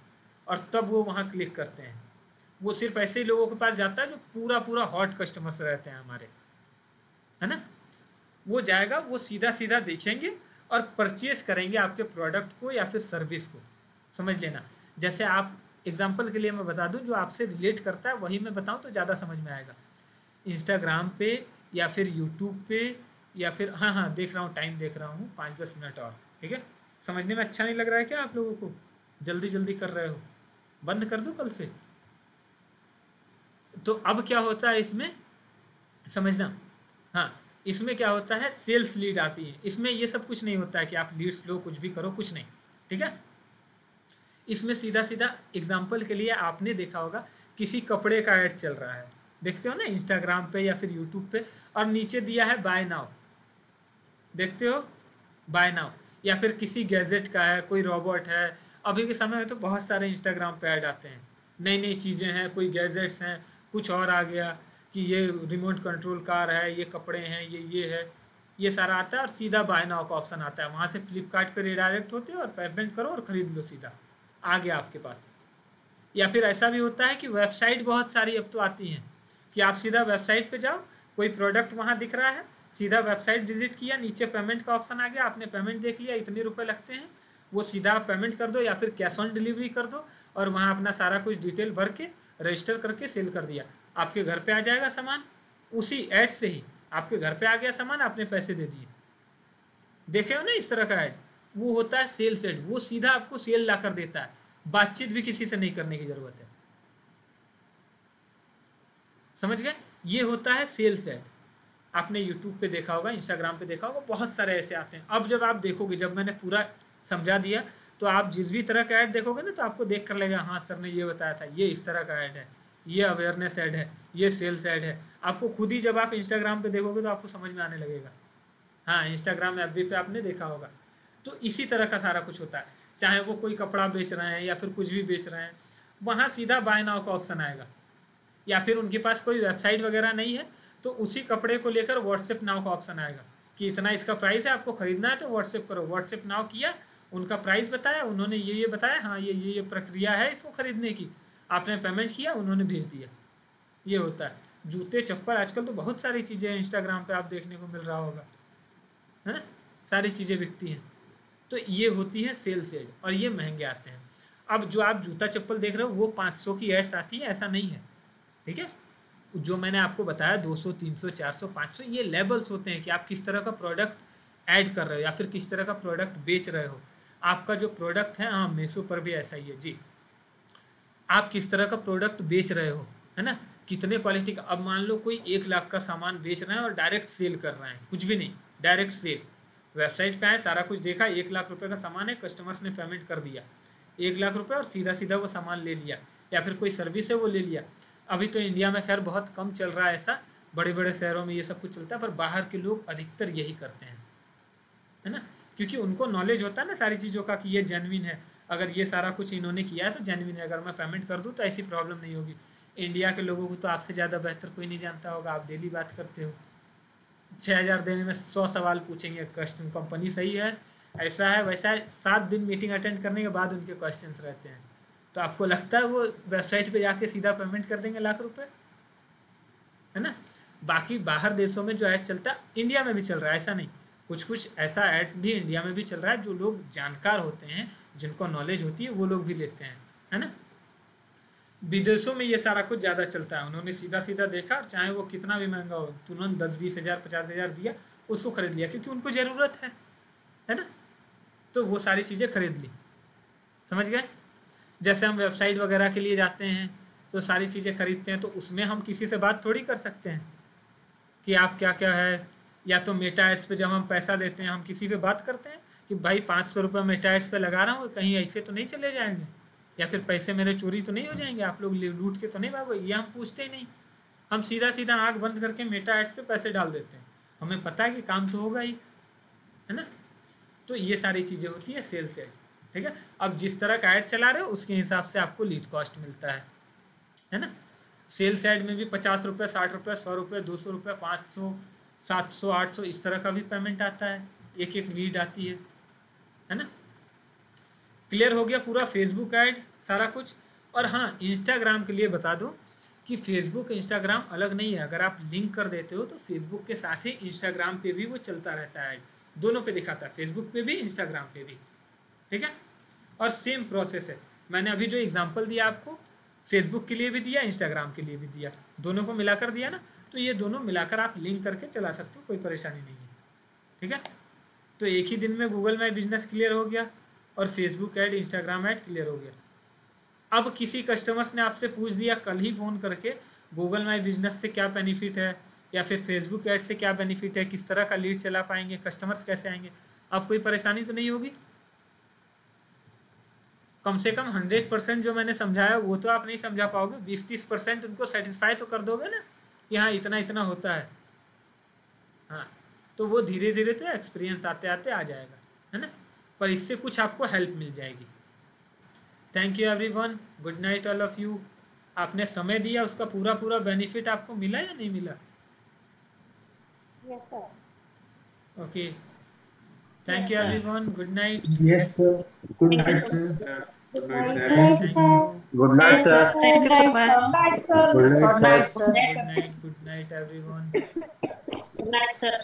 और तब वो वहाँ क्लिक करते हैं। वो सिर्फ ऐसे ही लोगों के पास जाता है जो पूरा पूरा हॉट कस्टमर्स रहते हैं हमारे, है ना। वो जाएगा, वो सीधा सीधा देखेंगे और परचेज करेंगे आपके प्रोडक्ट को या फिर सर्विस को। समझ लेना, जैसे आप एग्जांपल के लिए मैं बता दूं, जो आपसे रिलेट करता है वही मैं बताऊं तो ज़्यादा समझ में आएगा। इंस्टाग्राम पे या फिर यूट्यूब पे या फिर, हाँ देख रहा हूँ, टाइम देख रहा हूँ, 5-10 मिनट और, ठीक है। समझने में अच्छा नहीं लग रहा है क्या आप लोगों को? जल्दी जल्दी कर रहे हो, बंद कर दो कल से। तो अब क्या होता है इसमें, समझना। हाँ, इसमें क्या होता है, सेल्स लीड आती है। इसमें ये सब कुछ नहीं होता है कि आप लीड्स लो, कुछ भी करो, कुछ नहीं, ठीक है। इसमें सीधा सीधा एग्जाम्पल के लिए आपने देखा होगा किसी कपड़े का ऐड चल रहा है, देखते हो ना इंस्टाग्राम पे या फिर यूट्यूब पे, और नीचे दिया है बाय नाउ, देखते हो, बाय नाउ। या फिर किसी गैजेट का है, कोई रोबोट है। अभी के समय में तो बहुत सारे इंस्टाग्राम पे ऐड आते हैं, नई नई चीज़ें हैं, कोई गैजेट्स हैं, कुछ और आ गया कि ये रिमोट कंट्रोल कार है, ये कपड़े हैं, ये है, ये सारा आता है, और सीधा बाय नाउ का ऑप्शन आता है। वहाँ से फ्लिपकार्ट पे रिडायरेक्ट होते हो और पेमेंट करो और ख़रीद लो, सीधा आ गया आपके पास। या फिर ऐसा भी होता है कि वेबसाइट बहुत सारी अब तो आती हैं कि आप सीधा वेबसाइट पे जाओ, कोई प्रोडक्ट वहाँ दिख रहा है, सीधा वेबसाइट विजिट किया, नीचे पेमेंट का ऑप्शन आ गया, आपने पेमेंट देख लिया, इतने रुपए लगते हैं, वो सीधा आप पेमेंट कर दो या फिर कैश ऑन डिलीवरी कर दो, और वहाँ अपना सारा कुछ डिटेल भर के रजिस्टर करके सेल कर दिया, आपके घर पे आ जाएगा सामान। उसी ऐड से ही आपके घर पे आ गया सामान, आपने पैसे दे दिए। देखे हो ना इस तरह का ऐड, वो होता है सेल्स ऐड। वो सीधा आपको सेल ला कर देता है, बातचीत भी किसी से नहीं करने की जरूरत है। समझ गए? ये होता है सेल्स ऐड। आपने यूट्यूब पे देखा होगा, इंस्टाग्राम पे देखा होगा, बहुत सारे ऐसे आते हैं। अब जब आप देखोगे, जब मैंने पूरा समझा दिया, तो आप जिस भी तरह का ऐड देखोगे ना, तो आपको देख कर लगेगा हाँ सर ने ये बताया था, ये इस तरह का ऐड है, ये अवेयरनेस ऐड है, ये सेल्स ऐड है। आपको खुद ही जब आप इंस्टाग्राम पे देखोगे तो आपको समझ में आने लगेगा। हाँ, इंस्टाग्राम एफबी पे आपने देखा होगा। तो इसी तरह का सारा कुछ होता है। चाहे वो कोई कपड़ा बेच रहे हैं या फिर कुछ भी बेच रहे हैं, वहाँ सीधा बाय नाउ का ऑप्शन आएगा। या फिर उनके पास कोई वेबसाइट वगैरह नहीं है, तो उसी कपड़े को लेकर व्हाट्सएप नाउ का ऑप्शन आएगा कि इतना इसका प्राइस है, आपको खरीदना है तो व्हाट्सएप करो। व्हाट्सएप नाउ किया, उनका प्राइस बताया, उन्होंने ये बताया, हाँ ये प्रक्रिया है इसको खरीदने की, आपने पेमेंट किया, उन्होंने भेज दिया। ये होता है। जूते चप्पल, आजकल तो बहुत सारी चीज़ें इंस्टाग्राम पे आप देखने को मिल रहा होगा, है ना, सारी चीज़ें बिकती हैं। तो ये होती है सेल्स ऐड, और ये महंगे आते हैं। अब जो आप जूता चप्पल देख रहे हो वो 500 की एड्स आती है, ऐसा नहीं है, ठीक है। जो मैंने आपको बताया 200, 300, 400, 500, ये लेवल्स होते हैं कि आप किस तरह का प्रोडक्ट ऐड कर रहे हो या फिर किस तरह का प्रोडक्ट बेच रहे हो। आपका जो प्रोडक्ट है, हाँ मीशो पर भी ऐसा ही है जी, आप किस तरह का प्रोडक्ट बेच रहे हो, है ना। कितने क्वालिटी का, अब मान लो कोई 1 लाख का सामान बेच रहे हैं और डायरेक्ट सेल कर रहे हैं, कुछ भी नहीं, डायरेक्ट सेल। वेबसाइट पे आए, सारा कुछ देखा, 1 लाख रुपए का सामान है, कस्टमर्स ने पेमेंट कर दिया 1 लाख रुपए और सीधा सीधा वो सामान ले लिया, या फिर कोई सर्विस है वो ले लिया। अभी तो इंडिया में खैर बहुत कम चल रहा है ऐसा, बड़े बड़े शहरों में ये सब कुछ चलता है, पर बाहर के लोग अधिकतर यही करते हैं, है ना, क्योंकि उनको नॉलेज होता है ना सारी चीज़ों का कि ये जेन्युइन है, अगर ये सारा कुछ इन्होंने किया है तो जेन्युइन है, अगर मैं पेमेंट कर दूँ तो ऐसी प्रॉब्लम नहीं होगी। इंडिया के लोगों को तो आपसे ज़्यादा बेहतर कोई नहीं जानता होगा, आप डेली बात करते हो। 6,000 देने में 100 सवाल पूछेंगे, कस्टम कंपनी सही है, ऐसा है वैसा है, 7 दिन मीटिंग अटेंड करने के बाद उनके क्वेश्चंस रहते हैं। तो आपको लगता है वो वेबसाइट पे जाके सीधा पेमेंट कर देंगे लाख रुपए, है ना। बाकी बाहर देशों में जो ऐड चलता है, इंडिया में भी चल रहा है, ऐसा नहीं, कुछ कुछ ऐसा ऐड भी इंडिया में भी चल रहा है, जो लोग जानकार होते हैं, जिनको नॉलेज होती है, वो लोग भी लेते हैं, है ना। विदेशों में ये सारा कुछ ज़्यादा चलता है, उन्होंने सीधा सीधा देखा, चाहे वो कितना भी महंगा हो, तुरंत 10-20 हज़ार 50 हज़ार दिया, उसको खरीद लिया, क्योंकि उनको ज़रूरत है ना, तो वो सारी चीज़ें खरीद ली। समझ गए। जैसे हम वेबसाइट वगैरह के लिए जाते हैं तो सारी चीज़ें खरीदते हैं, तो उसमें हम किसी से बात थोड़ी कर सकते हैं कि आप क्या क्या है, या तो मेटा एड्स पे जब हम पैसा देते हैं हम किसी पे बात करते हैं कि भाई 500 रुपये मेटा एड्स पे लगा रहा हूँ, कहीं ऐसे तो नहीं चले जाएंगे, या फिर पैसे मेरे चोरी तो नहीं हो जाएंगे, आप लोग लूट के तो नहीं भागोगे, ये हम पूछते ही नहीं। हम सीधा सीधा आँख बंद करके मेटा एड्स पे पैसे डाल देते हैं, हमें पता है कि काम तो होगा ही, है ना। तो ये सारी चीज़ें होती है सेल्स एड, ठीक है। अब जिस तरह का ऐड चला रहे हो उसके हिसाब से आपको लीड कॉस्ट मिलता है ना। सेल्स ऐड में भी 50 रुपये, 60 रुपये, 100 रुपये, 200 रुपये, 500, 700, 800 इस तरह का भी पेमेंट आता है, एक एक लीड आती है ना। क्लियर हो गया पूरा फेसबुक ऐड सारा कुछ। और हाँ, इंस्टाग्राम के लिए बता दूँ कि फेसबुक इंस्टाग्राम अलग नहीं है, अगर आप लिंक कर देते हो तो फेसबुक के साथ ही इंस्टाग्राम पे भी वो चलता रहता है, दोनों पे दिखाता है, फेसबुक पे भी इंस्टाग्राम पे भी, ठीक है। और सेम प्रोसेस है, मैंने अभी जो एग्जांपल दिया आपको, फेसबुक के लिए भी दिया, इंस्टाग्राम के लिए भी दिया, दोनों को मिलाकर दिया ना, तो ये दोनों मिलाकर आप लिंक करके चला सकते हो, कोई परेशानी नहीं है, ठीक है। तो एक ही दिन में गूगल माई बिजनेस क्लियर हो गया और Facebook ad, Instagram add clear हो गया। अब किसी कस्टमर्स ने आपसे पूछ दिया कल ही फ़ोन करके गूगल माई बिजनेस से क्या बेनिफिट है, या फिर फेसबुक ऐड से क्या बेनिफिट है, किस तरह का लीड चला पाएंगे, कस्टमर्स कैसे आएंगे, अब कोई परेशानी तो नहीं होगी। कम से कम 100% जो मैंने समझाया वो तो आप नहीं समझा पाओगे, 20-30% उनको सेटिस्फाई तो कर दोगे ना कि हाँ इतना इतना होता है। हाँ, तो वो धीरे धीरे तो एक्सपीरियंस आते आते आ जाएगा, है ना, पर इससे कुछ आपको हेल्प मिल जाएगी। Thank you everyone, good night all of you. आपने समय दिया, उसका पूरा पूरा बेनिफिट आपको मिला या नहीं मिला? Okay, thank you everyone, good night. Yes, sir. Good night, sir. Good night, sir. Thank you, Good night, sir. Thank you so much. Bye, sir. Good night, sir. Good night everyone. Good night, sir.